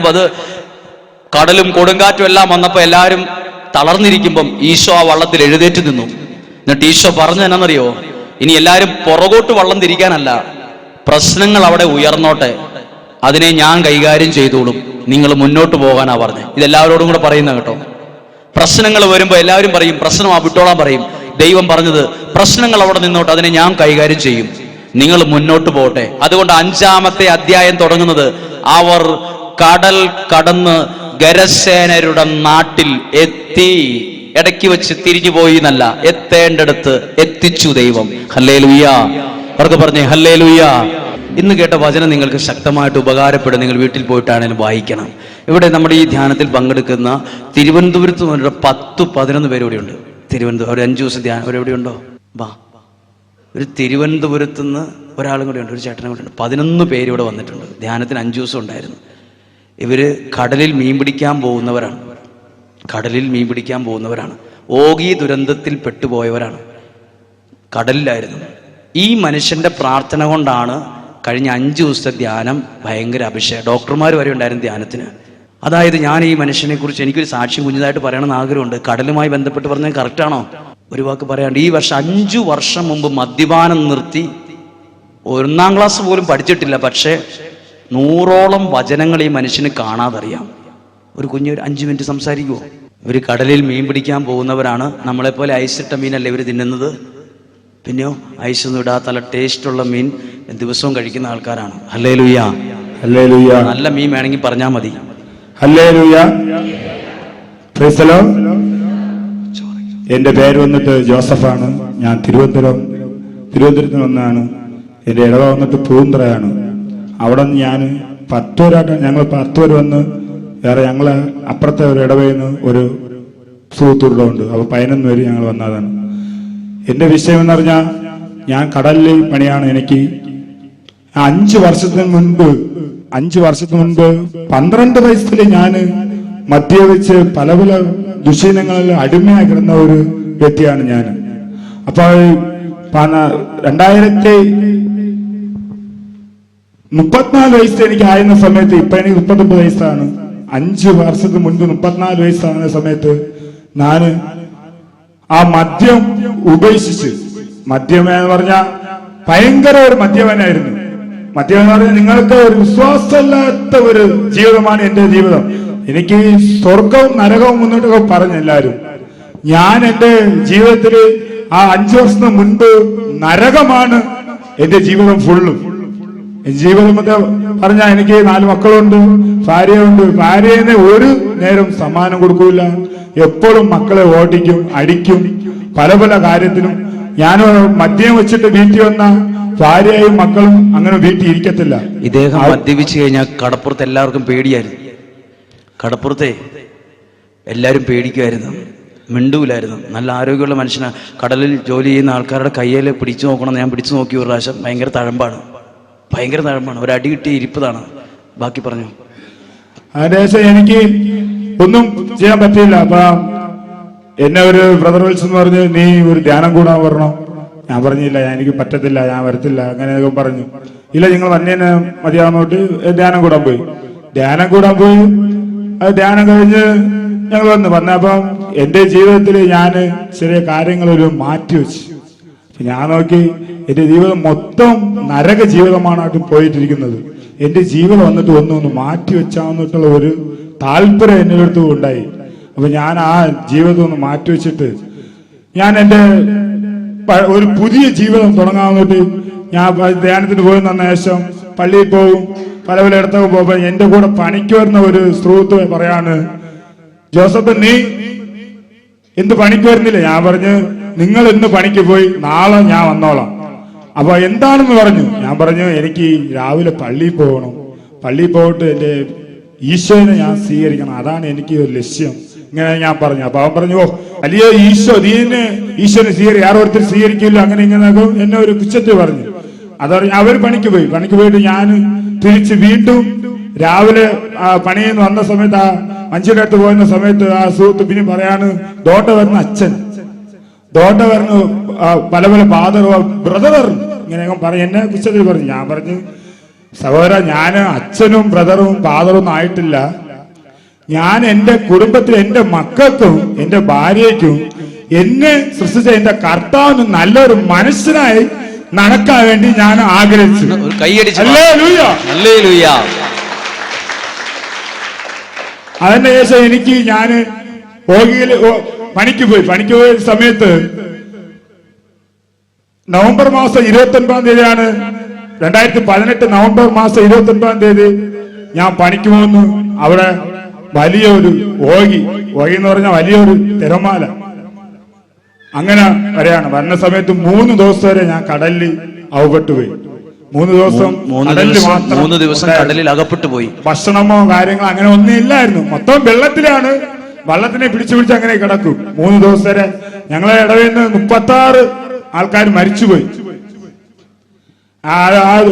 കടലും കൊടുങ്കാറ്റും എല്ലാം വന്നപ്പോൾ എല്ലാവരും തളർന്നിരിക്കുമ്പം ഈശോ ആ വള്ളത്തിൽ എഴുന്നേറ്റ് നിന്നു. എന്നിട്ട് ഈശോ പറഞ്ഞു എന്നാന്നറിയോ, ഇനി എല്ലാവരും പുറകോട്ട് വള്ളം തിരിക്കാനല്ല, പ്രശ്നങ്ങൾ അവിടെ ഉയർന്നോട്ടെ, അതിനെ ഞാൻ കൈകാര്യം ചെയ്തോളും, നിങ്ങൾ മുന്നോട്ട് പോകാനാ പറഞ്ഞത്. ഇതെല്ലാവരോടും കൂടെ പറയുന്ന കേട്ടോ. പ്രശ്നങ്ങൾ വരുമ്പോൾ എല്ലാവരും പറയും പ്രശ്നമാ വിട്ടോളാൻ പറയും. ദൈവം പറഞ്ഞത് പ്രശ്നങ്ങൾ അവിടെ നിന്നോട്ട്, അതിനെ ഞാൻ കൈകാര്യം ചെയ്യും, നിങ്ങൾ മുന്നോട്ട് പോകട്ടെ. അതുകൊണ്ട് 5-ാമത്തെ അധ്യായം തുടങ്ങുന്നത് അവർ കടൽ കടന്ന് ഗരസേനരുടെ നാട്ടിൽ എത്തി. ഇടയ്ക്ക് വെച്ച് തിരിഞ്ഞു പോയി എന്നല്ല, എത്തേണ്ടടുത്ത് എത്തിച്ചു ദൈവം. ഹല്ലേലൂയ. അവർക്ക് പറഞ്ഞേ ഹല്ലേലൂയ. ഇന്ന് കേട്ട വചനം നിങ്ങൾക്ക് ശക്തമായിട്ട് ഉപകാരപ്പെടും. നിങ്ങൾ വീട്ടിൽ പോയിട്ടാണെങ്കിലും വായിക്കണം. ഇവിടെ നമ്മുടെ ഈ ധ്യാനത്തിൽ പങ്കെടുക്കുന്ന തിരുവനന്തപുരത്ത് നിന്ന് 10-11 പേര് ഇവിടെയുണ്ട്. തിരുവനന്തപുരം ഒരു 5 ദിവസം ധ്യാനം എവിടെയുണ്ടോ? വാ. ഒരു തിരുവനന്തപുരത്ത് നിന്ന് ഒരാളും കൂടെ ഉണ്ട്, ഒരു ചേട്ടനും കൂടെ ഉണ്ട്. 11 പേര് ഇവിടെ വന്നിട്ടുണ്ട്. ധ്യാനത്തിന് 5 ദിവസം ഉണ്ടായിരുന്നു. ഇവര് കടലിൽ മീൻ പിടിക്കാൻ പോകുന്നവരാണ്. ഓഗി ദുരന്തത്തിൽ പെട്ടുപോയവരാണ്. കടലിലായിരുന്നു. ഈ മനുഷ്യന്റെ പ്രാർത്ഥന കൊണ്ടാണ് കഴിഞ്ഞ 5 ദിവസത്തെ ധ്യാനം ഭയങ്കര അഭിഷേകം. ഡോക്ടർമാർ വരെ ഉണ്ടായിരുന്നു ധ്യാനത്തിന്. അതായത് ഞാൻ ഈ മനുഷ്യനെ കുറിച്ച് എനിക്കൊരു സാക്ഷ്യം കുഞ്ഞതായിട്ട് പറയണമെന്ന് ആഗ്രഹമുണ്ട്. കടലുമായി ബന്ധപ്പെട്ട് പറഞ്ഞാൽ കറക്റ്റാണോ? ഒരു വാക്ക് പറയാണ്ട്, ഈ വർഷം 5 വർഷം മുമ്പ് മദ്യപാനം നിർത്തി 1-ാം ക്ലാസ് പോലും പഠിച്ചിട്ടില്ല. പക്ഷേ 100ഓളം വചനങ്ങൾ ഈ മനുഷ്യന് കാണാതറിയാം. ഒരു കുഞ്ഞ് 5 മിനിറ്റ് സംസാരിക്കുമോ? ഇവർ കടലിൽ മീൻ പിടിക്കാൻ പോകുന്നവരാണ്. നമ്മളെപ്പോലെ ഐസിട്ട മീനല്ല ഇവർ തിന്നുന്നത്. പിന്നെയോ ഐസൊന്നും ഇടാത്ത നല്ല ടേസ്റ്റുള്ള മീൻ ദിവസവും കഴിക്കുന്ന ആൾക്കാരാണ്. ഹല്ലേലൂയ. ഹല്ലേലൂയ. നല്ല മീൻ വേണമെങ്കിൽ പറഞ്ഞാൽ മതി. ഹല്ലേലൂയ. Praise the Lord. എൻ്റെ പേര് വന്നിട്ട് ജോസഫാണ്. ഞാൻ തിരുവനന്തപുരത്ത് നിന്നാണ്. എൻ്റെ ഇടവ വന്നിട്ട് പൂന്തറയാണ്. അവിടെ നിന്ന് ഞാൻ 10 പേരായിട്ട് ഞങ്ങൾ 10 പേര് വന്ന് വേറെ ഞങ്ങൾ അപ്പുറത്തെ ഒരു ഇടവയിൽ നിന്ന് ഒരു സുഹൃത്തുക്കളുണ്ട്. അപ്പോൾ 11 പേര് ഞങ്ങൾ വന്നതാണ്. എൻ്റെ വിഷയം എന്ന് പറഞ്ഞാൽ ഞാൻ കടലിൽ പണിയാണ്. എനിക്ക് 5 വർഷത്തിന് മുൻപ് 12 വയസ്സിൽ ഞാൻ മദ്യപിച്ച് പല ദുശീലങ്ങളിൽ അടിമയായി കിടന്ന ഒരു വ്യക്തിയാണ് ഞാൻ. അപ്പോൾ 2034 വയസ്സ് എനിക്ക് ആയിരുന്ന സമയത്ത്, ഇപ്പൊ എനിക്ക് 39 വയസ്സാണ്. 5 വർഷത്തിന് മുൻപ് 34 വയസ്സാകുന്ന സമയത്ത് ഞാൻ ആ മദ്യം ഉപേക്ഷിച്ച്, മദ്യം എന്ന് പറഞ്ഞാൽ ഭയങ്കര ഒരു മദ്യപനായിരുന്നു. മദ്യം എന്ന് പറഞ്ഞാൽ നിങ്ങൾക്ക് ഒരു വിശ്വാസമില്ലാത്ത ഒരു ജീവിതമാണ് എന്റെ ജീവിതം. എനിക്ക് സ്വർഗവും നരകവും മുന്നോട്ടൊക്കെ പറഞ്ഞു എല്ലാവരും. ഞാൻ എന്റെ ജീവിതത്തിൽ ആ 5 വർഷത്തിന് മുൻപ് നരകമാണ് എന്റെ ജീവിതം ഫുള്ളും. ജീവിതം പറഞ്ഞാൽ എനിക്ക് 4 മക്കളുണ്ട്, ഭാര്യയുണ്ട്. ഭാര്യനെ ഒരു നേരം സമ്മാനം കൊടുക്കൂല. എപ്പോഴും മക്കളെ ഓടിക്കും, അടിക്കും, പല കാര്യത്തിനും. ഞാൻ മദ്യം വെച്ചിട്ട് വീട്ടിൽ വന്ന ഭാര്യയും മക്കളും അങ്ങനെ വീട്ടിൽ ഇരിക്കത്തില്ല. ഇദ്ദേഹം മദ്യപിച്ചു കഴിഞ്ഞാൽ കടപ്പുറത്ത് എല്ലാവർക്കും പേടിയായിരുന്നു. കടപ്പുറത്തെ എല്ലാവരും പേടിക്കുമായിരുന്നു, മിണ്ടൂലായിരുന്നു. നല്ല ആരോഗ്യമുള്ള മനുഷ്യനാണ്. കടലിൽ ജോലി ചെയ്യുന്ന ആൾക്കാരുടെ കയ്യിൽ പിടിച്ചു നോക്കണം. ഞാൻ പിടിച്ചു നോക്കി ഒരു പ്രാവശ്യം. ഭയങ്കര തഴമ്പാണ്. ഒരു അടി കിട്ടിയ ഇരിപ്പതാണ്. ബാക്കി പറഞ്ഞു. അതിനുശേഷം എനിക്ക് ഒന്നും ചെയ്യാൻ പറ്റിയില്ല. അപ്പൊ എന്നെ ഒരു ബ്രദർ വിളിച്ചെന്ന് പറഞ്ഞ്, നീ ഒരു ധ്യാനം കൂടാൻ വരണം. ഞാൻ പറഞ്ഞില്ല, എനിക്ക് പറ്റത്തില്ല, ഞാൻ വരത്തില്ല. അങ്ങനെ പറഞ്ഞു. ഇല്ല, നിങ്ങൾ വന്നേനെ മതിയാവുന്നോട്ട് ധ്യാനം കൂടാൻ പോയി. അത് ധ്യാനം കഴിഞ്ഞ് ഞങ്ങൾ വന്നപ്പം എന്റെ ജീവിതത്തിൽ ഞാൻ ചെറിയ കാര്യങ്ങളൊരു മാറ്റിവെച്ചു. ഞാൻ നോക്കി, എന്റെ ജീവിതം മൊത്തം നരക ജീവിതമാണ് പോയിട്ടിരിക്കുന്നത്. എന്റെ ജീവിതം വന്നിട്ട് ഒന്ന് മാറ്റിവെച്ചാന്നിട്ടുള്ള ഒരു താല്പര്യം എന്റെ അടുത്ത് ഉണ്ടായി. അപ്പൊ ഞാൻ ആ ജീവിതം ഒന്ന് മാറ്റിവെച്ചിട്ട് ഞാൻ എന്റെ ഒരു പുതിയ ജീവിതം തുടങ്ങാമെന്നിട്ട് ഞാൻ ധ്യാനത്തിന് പോയി വന്ന ശേഷം പള്ളിയിൽ പോവും, പല പല ഇടത്തൊക്കെ പോകുമ്പോൾ എന്റെ കൂടെ പണിക്ക് വരുന്ന ഒരു സുഹൃത്ത് പറയാണ്, ജോസഫ് നീ എന്ത് പണിക്ക് വരുന്നില്ല? ഞാൻ പറഞ്ഞു നിങ്ങൾ ഇന്ന് പണിക്ക് പോയി, നാളെ ഞാൻ വന്നോളാം. അപ്പൊ എന്താണെന്ന് പറഞ്ഞു. ഞാൻ പറഞ്ഞു എനിക്ക് രാവിലെ പള്ളിയിൽ പോകണം, പള്ളിയിൽ പോയിട്ട് എന്റെ ഈശോനെ ഞാൻ സ്വീകരിക്കണം, അതാണ് എനിക്ക് ഒരു ലക്ഷ്യം. ഇങ്ങനെ ഞാൻ പറഞ്ഞു. അപ്പൊ അവൻ പറഞ്ഞു, ഓ വലിയ നീനെ ഈശോനെ സ്വീകരിക്കും, ആരും ഒരിക്കലും സ്വീകരിക്കില്ല, അങ്ങനെ ഇങ്ങനെ എന്നെ ഒരു കുറ്റത്തിൽ പറഞ്ഞു. അതറിഞ്ഞ അവർ പണിക്ക് പോയിട്ട് ഞാൻ തിരിച്ച് വീണ്ടും രാവിലെ പണിയിൽ വന്ന സമയത്ത് ആ മഞ്ചിയുടെ അടുത്ത് പോയിരുന്ന സമയത്ത് ആ സുഹൃത്ത് പിന്നെ പറയാണ്, ദോട്ട വരുന്ന അച്ഛൻ, ദോട്ട വരുന്ന പല പല ബ്രദർ ഇങ്ങനെ പറയും, എന്നെ കുറ്റത്തിൽ പറഞ്ഞു. ഞാൻ പറഞ്ഞു, സഹോദര ഞാൻ അച്ഛനും ബ്രദറും ഫാദറും ആയിട്ടില്ല, ഞാൻ എന്റെ കുടുംബത്തിൽ എന്റെ മക്കൾക്കും എന്റെ ഭാര്യയ്ക്കും എന്നെ സൃഷ്ടിച്ച എന്റെ കർത്താവിന് നല്ലൊരു മനുഷ്യനായി നടക്കാൻ വേണ്ടി ഞാൻ ആഗ്രഹിച്ചു. അതിന്റെ ശേഷം എനിക്ക് ഞാന് പണിക്ക് പോയ സമയത്ത് നവംബർ മാസം 29-ാം തീയതിയാണ് 2018 നവംബർ മാസം 29-ാം തീയതി ഞാൻ പണിക്ക് പോകുന്നു. അവിടെ വലിയൊരു ഓഗി എന്ന് പറഞ്ഞാൽ വലിയൊരു തിരമാല അങ്ങനെ വരെയാണ്. വരുന്ന സമയത്ത് 3 ദിവസം വരെ ഞാൻ കടലിൽ അകപ്പെട്ടുപോയി. 3 ദിവസം കടലിൽ അകപ്പെട്ടു പോയി. ഭക്ഷണമോ കാര്യങ്ങളോ അങ്ങനെ ഒന്നും ഇല്ലായിരുന്നു, മൊത്തം വെള്ളത്തിലാണ്. വെള്ളത്തിനെ പിടിച്ച് അങ്ങനെ കിടക്കും. 3 ദിവസം വരെ ഞങ്ങളെ ഇടവിൽ നിന്ന് 36 ആൾക്കാർ മരിച്ചുപോയി.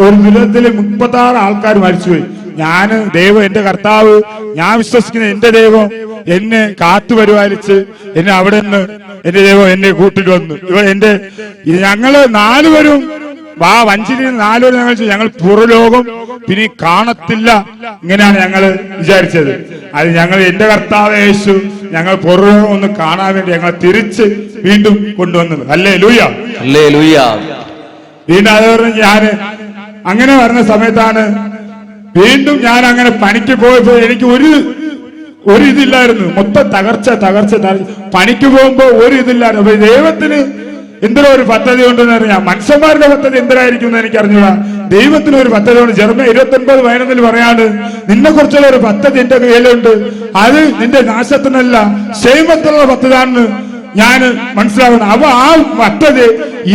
ഒരു ദുരിതത്തിൽ 36 ആൾക്കാർ മരിച്ചുപോയി. ദൈവം എന്റെ കർത്താവ്, ഞാൻ വിശ്വസിക്കുന്ന എന്റെ ദൈവം എന്നെ കാത്തുപരിപാലിച്ച് എന്നെ അവിടെ നിന്ന് എന്റെ ദൈവം എന്നെ കൂട്ടിൽ വന്നു. ഞങ്ങള് 4 പേരും വഞ്ചിയിൽ 4 പേരും ഞങ്ങൾ പുറലോകം പിന്നെ കാണത്തില്ല, ഇങ്ങനെയാണ് ഞങ്ങള് വിചാരിച്ചത്. അത് ഞങ്ങൾ എന്റെ കർത്താവ് യേശു ഞങ്ങൾ പുറലോകം ഒന്ന് കാണാൻ വേണ്ടി ഞങ്ങൾ തിരിച്ച് വീണ്ടും കൊണ്ടുവന്നത്. Hallelujah, hallelujah. വീണ്ടും അത് പറഞ്ഞ് ഞാൻ അങ്ങനെ വരുന്ന സമയത്താണ് വീണ്ടും ഞാൻ അങ്ങനെ പണിക്ക് പോയപ്പോ എനിക്ക് ഒരു ഇതില്ലായിരുന്നു, മൊത്തം തകർച്ച. പണിക്ക് പോകുമ്പോ ഒരു ഇതില്ലായിരുന്നു. അപ്പൊ ദൈവത്തിന് എന്തിനോ ഒരു പദ്ധതി ഉണ്ടെന്ന് അറിയാം. മനുഷ്യന്മാരുടെ പദ്ധതി എന്തിനായിരിക്കും എന്ന് എനിക്ക് അറിഞ്ഞൂടാ, ദൈവത്തിന് ഒരു പദ്ധതി ഉണ്ട്. ജെറമ്യാ 29:11 പറയാണ്, നിന്നെ കുറിച്ചുള്ള ഒരു പദ്ധതി എന്റെ കയ്യിലുണ്ട്, അത് നിന്റെ നാശത്തിനല്ല ക്ഷേമത്തിനുള്ള പദ്ധതിയാണെന്ന് ഞാൻ മനസ്സിലാക്കണം. അപ്പൊ ആ പദ്ധതി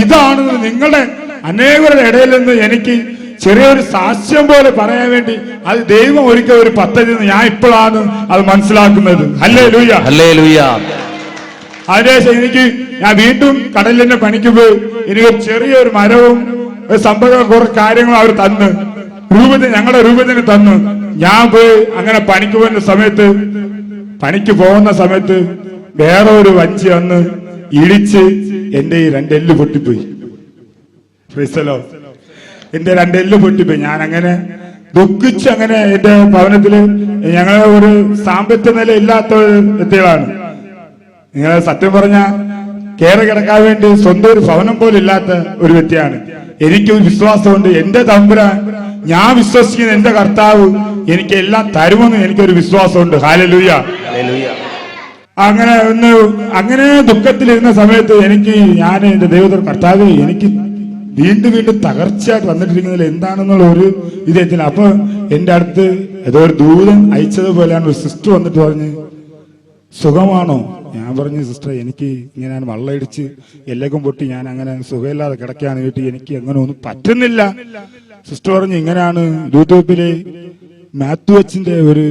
ഇതാണെന്ന് നിങ്ങളുടെ അനേകരുടെ ഇടയിൽ നിന്ന് എനിക്ക് ചെറിയൊരു സാക്ഷ്യം പോലെ പറയാൻ വേണ്ടി അത് ദൈവം ഒരിക്കൽ ഒരു പദ്ധതി ഞാൻ ഇപ്പോഴാണ് അത് മനസ്സിലാക്കുന്നത്. Hallelujah, hallelujah. അതിനുശേഷം ഞാൻ വീണ്ടും കടലിന്റെ പണിക്ക് പോയി. എനിക്ക് ചെറിയൊരു മരവും സംഭവം കുറെ കാര്യങ്ങളും അവർ തന്നു, ഞങ്ങളുടെ രൂപത്തിന് തന്നു. ഞാൻ പോയി അങ്ങനെ പണിക്ക് പോകുന്ന സമയത്ത് വേറെ ഒരു വഞ്ചി വന്ന് ഇടിച്ച് എന്റെ ഈ 2 എല്ല് പൊട്ടിപ്പോയി. എന്റെ 2 എല്ല് പൊട്ടിപ്പോയി. ഞാൻ അങ്ങനെ ദുഃഖിച്ച് അങ്ങനെ എന്റെ ഭവനത്തില് ഞങ്ങളെ ഒരു സാമ്പത്തിക നില ഇല്ലാത്ത വ്യക്തികളാണ്. നിങ്ങൾ സത്യം പറഞ്ഞ കയറി കിടക്കാൻ വേണ്ടി സ്വന്തം ഒരു ഭവനം പോലും ഇല്ലാത്ത ഒരു വ്യക്തിയാണ്. എനിക്കൊരു വിശ്വാസമുണ്ട്, എന്റെ തമ്പുരാൻ, ഞാൻ വിശ്വസിക്കുന്ന എന്റെ കർത്താവ് എനിക്ക് എല്ലാം തരുമെന്ന് എനിക്കൊരു വിശ്വാസമുണ്ട്. ഹല്ലേലൂയ. അങ്ങനെ ദുഃഖത്തിലിരുന്ന സമയത്ത് ഞാൻ എന്റെ ദൈവത്തിന്റെ കർത്താവ് എനിക്ക് വീണ്ടും തകർച്ചയായിട്ട് വന്നിട്ടിരിക്കുന്നതിൽ എന്താണെന്നുള്ള ഒരു ഇതെത്തില്ല. അപ്പൊ എന്റെ അടുത്ത് ഏതോ ഒരു ദൂതൻ അയച്ചതുപോലെയാണ് ഒരു സിസ്റ്റർ വന്നിട്ട് പറഞ്ഞ്, സുഖമാണോ? ഞാൻ പറഞ്ഞു, സിസ്റ്റർ എനിക്ക് ഇങ്ങനെ വള്ളയിടിച്ച് എല്ലകം പൊട്ടി ഞാൻ അങ്ങനെ സുഖമില്ലാതെ കിടക്കാന്ന് വീട്ടിൽ എനിക്ക് അങ്ങനെ ഒന്നും പറ്റുന്നില്ല. സിസ്റ്റർ പറഞ്ഞു, ഇങ്ങനെയാണ് യൂട്യൂബില് മാത്യു അച്ഛന്റെ ഒരു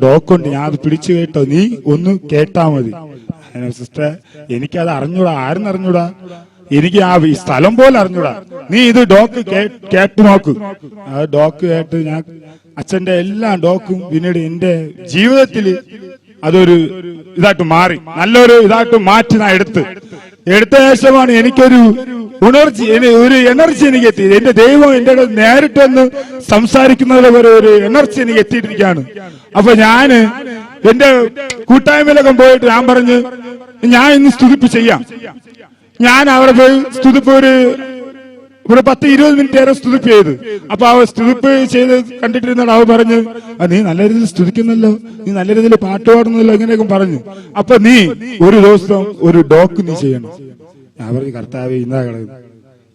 ഡോക്കുണ്ട്, ഞാൻ അത് പിടിച്ചു കേട്ടോ, നീ ഒന്ന് കേട്ടാ മതി. സിസ്റ്റർ എനിക്കത് അറിഞ്ഞൂടാ, ആരെന്നറിഞ്ഞൂടാ, എനിക്ക് ആ സ്ഥലം പോലെ അറിഞ്ഞൂടാ, നീ ഇത് ഡോക്ക് കേട്ട് നോക്ക്. ആ ഡോക്ക് കേട്ട് ഞാൻ അച്ഛന്റെ എല്ലാ ഡോക്കും പിന്നീട് എന്റെ ജീവിതത്തിൽ അതൊരു ഇതായിട്ട് മാറി, നല്ലൊരു ഇതായിട്ട് മാറ്റി ഞാൻ എടുത്ത ശേഷമാണ് എനിക്കൊരു ഒരു എനർജി എനിക്ക് എത്തി. എന്റെ ദൈവം എന്റെ നേരിട്ടൊന്ന് സംസാരിക്കുന്നതിലെ ഒരു എനർജി എനിക്ക് എത്തിയിട്ടിരിക്കുകയാണ്. അപ്പൊ ഞാന് എന്റെ കൂട്ടായ്മയിലൊക്കെ പോയിട്ട് ഞാൻ പറഞ്ഞു, ഞാൻ ഇന്ന് സ്തുതിപ്പ് ചെയ്യാം. ഞാൻ അവിടെ പോയി സ്തുതിപ്പ് ഒരു 10-20 മിനിറ്റ് നേരം സ്തുതിപ്പ് ചെയ്ത്. അപ്പൊ അവ സ്തുതിപ്പ് ചെയ്ത് കണ്ടിട്ടിരുന്ന അവ പറഞ്ഞു, നീ നല്ല രീതിയിൽ സ്തുതിക്കുന്നല്ലോ, നീ നല്ല രീതിയിൽ പാട്ട് പാടുന്നല്ലോ, ഇങ്ങനെയൊക്കെ പറഞ്ഞു. അപ്പൊ നീ ഒരു ദിവസം ഒരു ഡോക്ക് നീ ചെയ്യണം. ഞാൻ പറഞ്ഞു കർത്താവേ ഇന്നാ കളയും,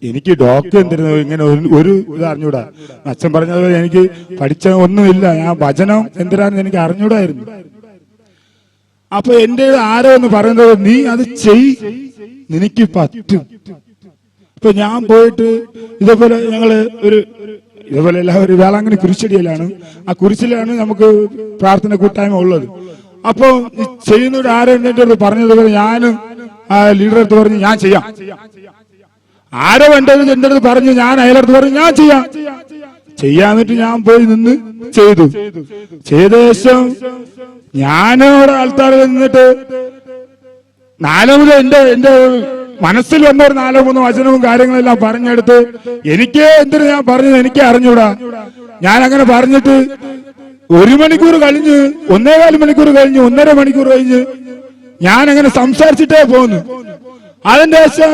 എനിക്ക് ഡോക്ടർ എന്തിരുന്നു ഇങ്ങനെ ഒരു ഇത് അറിഞ്ഞൂടാ. അച്ഛൻ പറഞ്ഞതുപോലെ എനിക്ക് പഠിച്ച ഒന്നുമില്ല, ഞാൻ വചനം എന്തിനാന്ന് എനിക്ക് അറിഞ്ഞൂടായിരുന്നു. അപ്പൊ എന്റെ ആരോ എന്ന് പറയുന്നത് നീ അത് നിനക്ക് പറ്റും. ഇപ്പൊ ഞാൻ പോയിട്ട് ഇതേപോലെ ഞങ്ങള് ഇതേപോലെ എല്ലാവരും വേളാങ്കണ്ണി കുരിശടിയിലാണ്, ആ കുരിശിലാണ് നമുക്ക് പ്രാർത്ഥന കൂട്ടായ്മ ഉള്ളത്. അപ്പൊ ചെയ്യുന്നവർ ആരോ എന്റെ അടുത്ത് പറഞ്ഞതുപോലെ ഞാൻ ആ ലീഡറെ അടുത്ത് പറഞ്ഞു ഞാൻ ചെയ്യാം. ആരോ എന്റെ അടുത്ത് പറഞ്ഞു, ഞാൻ അയാളടുത്ത് പറഞ്ഞു ഞാൻ ചെയ്യാന്നിട്ട് ഞാൻ പോയി നിന്ന് ചെയ്തു. ചെയ്ത ശേഷം ഞാനവിടെ ആൾക്കാർ നിന്നിട്ട് എന്റെ മനസ്സിൽ വന്ന ഒരു 4-3 വചനവും കാര്യങ്ങളെല്ലാം പറഞ്ഞെടുത്ത് എനിക്ക് എന്തിനു ഞാൻ പറഞ്ഞത് എനിക്ക് അറിഞ്ഞൂടാ. ഞാൻ അങ്ങനെ പറഞ്ഞിട്ട് 1 മണിക്കൂർ കഴിഞ്ഞ് 1.25 മണിക്കൂർ കഴിഞ്ഞ് 1.5 മണിക്കൂർ കഴിഞ്ഞ് ഞാൻ അങ്ങനെ സംസാരിച്ചിട്ടേ പോന്നു. അതിന്റെ ശേഷം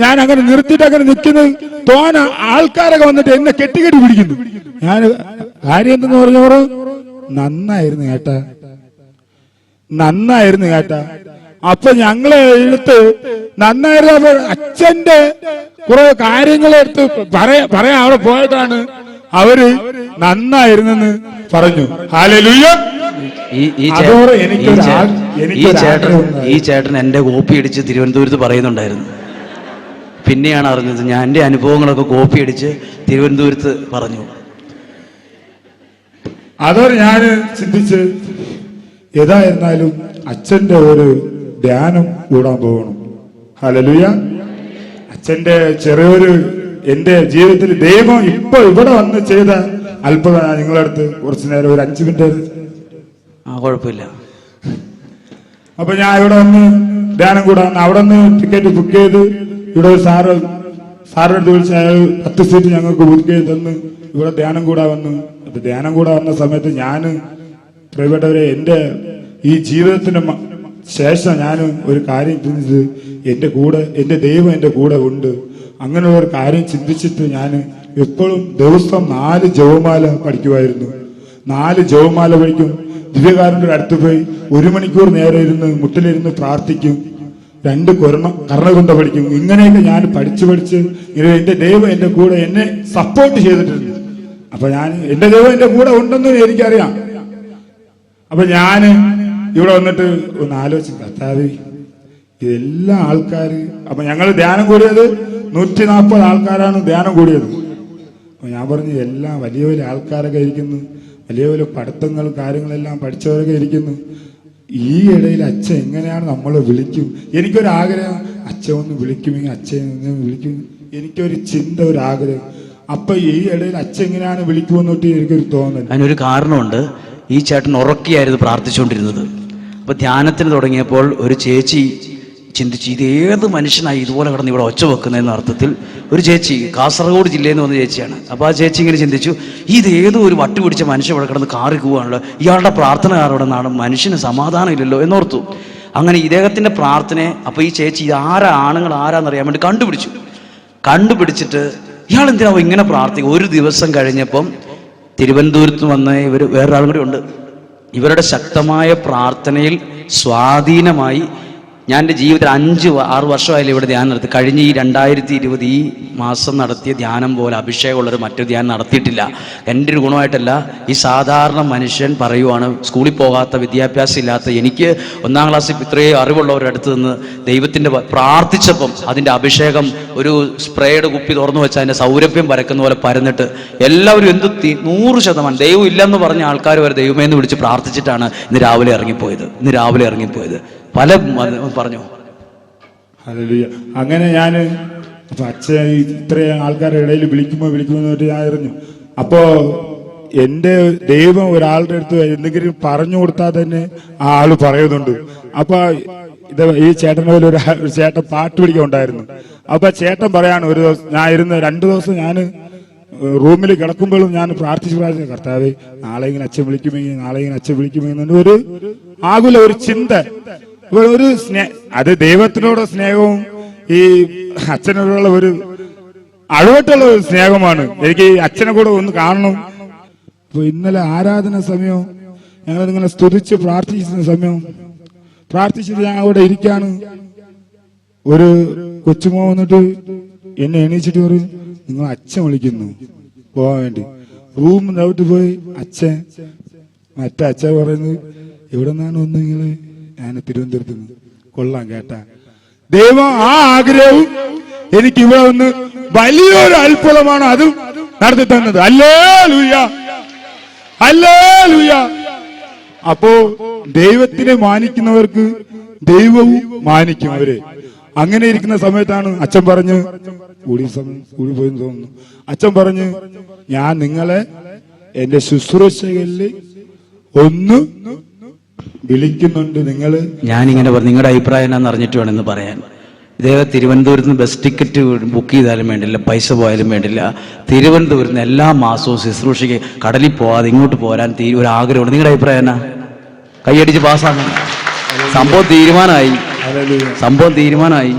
ഞാൻ അങ്ങനെ നിർത്തിയിട്ട് അങ്ങനെ നിൽക്കുന്നു. തോന ആൾക്കാരൊക്കെ വന്നിട്ട് എന്നെ കെട്ടിക്കെട്ടി പിടിക്കുന്നു. ഞാൻ കാര്യം എന്തെന്ന് പറഞ്ഞവർ നന്നായിരുന്നു കേട്ടാ. അപ്പൊ ഞങ്ങളെ എടുത്ത് നന്നായിരുന്നു. അച്ഛന്റെ കുറെ കാര്യങ്ങളെടുത്ത് പറയാൻ അവിടെ പോയിട്ടാണ് അവര് നന്നായിരുന്നെന്ന് പറഞ്ഞു. ഹല്ലേലൂയ. ഈ ചേട്ടൻ എന്റെ കോപ്പി അടിച്ച് തിരുവനന്തപുരത്ത് പറയുന്നുണ്ടായിരുന്നു. പിന്നെയാണ് അറിഞ്ഞത് ഞാൻ എന്റെ അനുഭവങ്ങളൊക്കെ കോപ്പി അടിച്ച് തിരുവനന്തപുരത്ത് പറഞ്ഞു. അതോടെ ഞാൻ ചിന്തിച്ച് ഏതായിരുന്നാലും അച്ഛന്റെ ഒരു ധ്യാനം കൂടാൻ പോകണം. ഹല്ലേലൂയ. അച്ഛന്റെ ചെറിയൊരു എന്റെ ജീവിതത്തിൽ ദൈവം ഇപ്പൊ ഇവിടെ വന്ന് ചെയ്ത അത്ഭുതം ഞാൻ നിങ്ങളുടെ അടുത്ത് കുറച്ചു നേരം ഒരു 5 മിനിറ്റ് കുഴപ്പമില്ല. അപ്പൊ ഞാൻ ഇവിടെ വന്ന് ധ്യാനം കൂടാൻ അവിടെ നിന്ന് ടിക്കറ്റ് ബുക്ക് ചെയ്ത് ഇവിടെ ഒരു സാറിന്റെ അടുത്ത് വിളിച്ച് അയാൾ 10 സീറ്റ് ഞങ്ങൾക്ക് ബുക്ക് ചെയ്ത് തന്ന് ഇവിടെ ധ്യാനം കൂടാൻ വന്നു. അപ്പൊ ധ്യാനം കൂടാൻ വന്ന സമയത്ത് ഞാൻ പ്രിയപ്പെട്ടവരെ എന്റെ ഈ ജീവിതത്തിന് ശേഷം ഞാൻ ഒരു കാര്യം ചിന്തിച്ചത് എന്റെ ദൈവം എന്റെ കൂടെ ഉണ്ട്. അങ്ങനെ ഒരു കാര്യം ചിന്തിച്ചിട്ട് ഞാൻ എപ്പോഴും ദിവസം 4 ജപമാല പഠിക്കുമായിരുന്നു. 4 ജപമാല പഠിക്കും. ദിവ്യകാരന്റെ അടുത്ത് പോയി 1 മണിക്കൂർ നേരം ഇരുന്ന് മുട്ടിലിരുന്ന് പ്രാർത്ഥിക്കും. 2 കർണകുണ്ട പഠിക്കും. ഇങ്ങനെയൊക്കെ ഞാൻ പഠിച്ച് എന്റെ ദൈവം എന്റെ കൂടെ എന്നെ സപ്പോർട്ട് ചെയ്തിട്ടുണ്ട്. അപ്പൊ എന്റെ ദൈവം എന്റെ കൂടെ ഉണ്ടെന്ന് എനിക്കറിയാം. അപ്പൊ ഞാൻ ഇവിടെ വന്നിട്ട് ഒന്ന് ആലോചിച്ചു, കർത്താവേ ഇതെല്ലാ ആൾക്കാര്. അപ്പൊ ഞങ്ങൾ ധ്യാനം കൂടിയത് 140 ആൾക്കാരാണ് ധ്യാനം കൂടിയത്. അപ്പൊ ഞാൻ പറഞ്ഞു എല്ലാം വലിയ വലിയ ആൾക്കാരൊക്കെ ഇരിക്കുന്നു, വലിയ വലിയ പഠിത്തങ്ങൾ കാര്യങ്ങളെല്ലാം പഠിച്ചവരൊക്കെ ഇരിക്കുന്നു. ഈ ഇടയിൽ അച്ഛൻ എങ്ങനെയാണ് നമ്മളെ വിളിക്കും? എനിക്കൊരാഗ്രഹം, അച്ഛൻ ഒന്ന് വിളിക്കുമെങ്കിൽ അച്ഛൻ വിളിക്കും. എനിക്കൊരു ചിന്ത, ഒരു ആഗ്രഹം. അപ്പൊ ഈ ഇടയിൽ അച്ഛൻ എങ്ങനെയാണ് വിളിക്കുമെന്നോട്ട് എനിക്കൊരു തോന്നൽ. അതിനൊരു കാരണമുണ്ട്. ഈ ചേട്ടൻ ഉറക്കിയായിരുന്നു പ്രാർത്ഥിച്ചുകൊണ്ടിരുന്നത്. അപ്പൊ ധ്യാനത്തിന് തുടങ്ങിയപ്പോൾ ഒരു ചേച്ചി ചിന്തിച്ചു, ഇത് ഏത് മനുഷ്യനായി ഇതുപോലെ കിടന്ന് ഇവിടെ ഒച്ച വെക്കുന്നതെന്ന അർത്ഥത്തിൽ ഒരു ചേച്ചി, കാസർഗോഡ് ജില്ലയിൽ നിന്ന് വന്ന ചേച്ചിയാണ്. അപ്പോൾ ആ ചേച്ചി ഇങ്ങനെ ചിന്തിച്ചു, ഇത് ഏതോ ഒരു വട്ട് പിടിച്ച മനുഷ്യൻ ഇവിടെ കിടന്ന് കാറി പോവാണല്ലോ, ഇയാളുടെ പ്രാർത്ഥന കാരണം നാട് മനുഷ്യന് സമാധാനം ഇല്ലല്ലോ എന്നോർത്തു. അങ്ങനെ ഇദ്ദേഹത്തിന്റെ പ്രാർത്ഥനയെ അപ്പോൾ ഈ ചേച്ചി ഇത് ആണുങ്ങൾ ആരാന്നറിയാൻ വേണ്ടി കണ്ടുപിടിച്ചിട്ട് ഇയാൾ എന്തിനാവും ഇങ്ങനെ പ്രാർത്ഥിക്കും. ഒരു ദിവസം കഴിഞ്ഞപ്പം തിരുവനന്തപുരത്ത് വന്ന വേറൊരാളും കൂടി ഉണ്ട്. ഇവരുടെ ശക്തമായ പ്രാർത്ഥനയിൽ സ്വാധീനമായി ഞാൻ എൻ്റെ ജീവിതത്തിൽ 5-6 വർഷമായാലും ഇവിടെ ധ്യാനം നടത്തി. കഴിഞ്ഞ ഈ 2020 ഈ മാസം നടത്തിയ ധ്യാനം പോലെ അഭിഷേകമുള്ളൊരു മറ്റൊരു ധ്യാനം നടത്തിയിട്ടില്ല. എൻ്റെ ഒരു ഗുണമായിട്ടല്ല, ഈ സാധാരണ മനുഷ്യൻ പറയുവാണ്, സ്കൂളിൽ പോകാത്ത വിദ്യാഭ്യാസം ഇല്ലാത്ത എനിക്ക് 1-ാം ക്ലാസ്സിൽ ഇത്രയും അറിവുള്ളവരുടെ അടുത്ത് നിന്ന് ദൈവത്തിൻ്റെ പ്രാർത്ഥിച്ചപ്പം അതിൻ്റെ അഭിഷേകം ഒരു സ്പ്രേയുടെ കുപ്പി തുറന്നു വെച്ചാൽ അതിൻ്റെ സൗരഭ്യം പരക്കുന്ന പോലെ പരന്നിട്ട് എല്ലാവരും 100% ദൈവം ഇല്ലെന്ന് പറഞ്ഞ ആൾക്കാർ വരെ ദൈവമേന്ന് വിളിച്ച് പ്രാർത്ഥിച്ചിട്ടാണ് ഇന്ന് രാവിലെ ഇറങ്ങിപ്പോയത്. പല പറഞ്ഞു. അങ്ങനെ ഞാൻ അപ്പൊ അച്ഛൻ ഇത്രയും ആൾക്കാരുടെ ഇടയിൽ വിളിക്കുമെന്ന് ഞാൻ അറിഞ്ഞു. അപ്പോ എന്റെ ദൈവം ഒരാളുടെ അടുത്ത് എന്തെങ്കിലും പറഞ്ഞു കൊടുത്താൽ തന്നെ ആ ആള് പറയുന്നുണ്ട്. അപ്പൊ ഈ ചേട്ടനെ പോലെ ഒരു ചേട്ടൻ പാട്ട് പിടിക്കാൻ ഉണ്ടായിരുന്നു. അപ്പൊ ചേട്ടൻ പറയാണ്, ഒരു ദിവസം ഞാൻ ഇരുന്ന് 2 ദിവസം ഞാൻ റൂമിൽ കിടക്കുമ്പോഴും ഞാൻ പ്രാർത്ഥിച്ചു കർത്താവേ നാളെ ഇങ്ങനെ അച്ഛൻ വിളിക്കുമെന്ന് ഒരു ആകുല ഒരു ചിന്ത, ഒരു അത് ദൈവത്തിനോട് സ്നേഹവും ഈ അച്ഛനോടുള്ള ഒരു അഴുവട്ടുള്ള ഒരു സ്നേഹമാണ്. എനിക്ക് ഈ അച്ഛനെ കൂടെ ഒന്ന് കാണണം. അപ്പൊ ഇന്നലെ ആരാധന സമയം ഞങ്ങൾ നിങ്ങളെ സ്തുതിച്ച് പ്രാർത്ഥിക്കുന്ന സമയം പ്രാർത്ഥിച്ചിട്ട് ഞാൻ അവിടെ ഇരിക്കാണ്. കൊച്ചുമോ വന്നിട്ട് എന്നെ എണീച്ചിട്ട് പറയും, നിങ്ങൾ അച്ഛൻ വിളിക്കുന്നു പോവാൻ വേണ്ടി. റൂമിനകത്ത് പോയി അച്ഛൻ, മറ്റേ അച്ഛൻ പറയുന്നത്, എവിടെ നിന്നാണ് വന്നു നിങ്ങള്? ഞാൻ തിരുവനന്തപുരത്ത് നിന്ന്. കൊള്ളാം കേട്ടാ. ദൈവം ആ ആഗ്രഹവും എനിക്ക് ഇവിടെ വന്ന് വലിയൊരു അത്ഭുതമാണ് അതും നടത്തി തന്നത്. Hallelujah, hallelujah. അപ്പോ ദൈവത്തിനെ മാനിക്കുന്നവർക്ക് ദൈവവും മാനിക്കും അവരെ. അങ്ങനെ ഇരിക്കുന്ന സമയത്താണ് അച്ഛൻ പറഞ്ഞ്, കൂടി പോയെന്ന് തോന്നുന്നു, അച്ഛൻ പറഞ്ഞ്, ഞാൻ നിങ്ങളെ എന്റെ ശുശ്രൂഷകളിൽ ഒന്ന് വിളിക്കുന്നുണ്ട്. നിങ്ങള് ഞാനിങ്ങനെ പറഞ്ഞു, നിങ്ങളുടെ അഭിപ്രായം എന്നാന്ന് അറിഞ്ഞിട്ട് വേണമെന്ന് പറയാൻ. ഇദ്ദേഹം തിരുവനന്തപുരത്ത് നിന്ന് ബസ് ടിക്കറ്റ് ബുക്ക് ചെയ്താലും വേണ്ടില്ല, പൈസ പോയാലും വേണ്ടില്ല, തിരുവനന്തപുരത്ത് നിന്ന് എല്ലാ മാസവും ശുശ്രൂഷയ്ക്ക് കടലിൽ പോകാതെ ഇങ്ങോട്ട് പോരാൻ ഒരു ആഗ്രഹമുണ്ട്. നിങ്ങളുടെ അഭിപ്രായം എന്നാ? കൈയടിച്ച് പാസ്സാക്കണം. സംഭവം തീരുമാനമായി.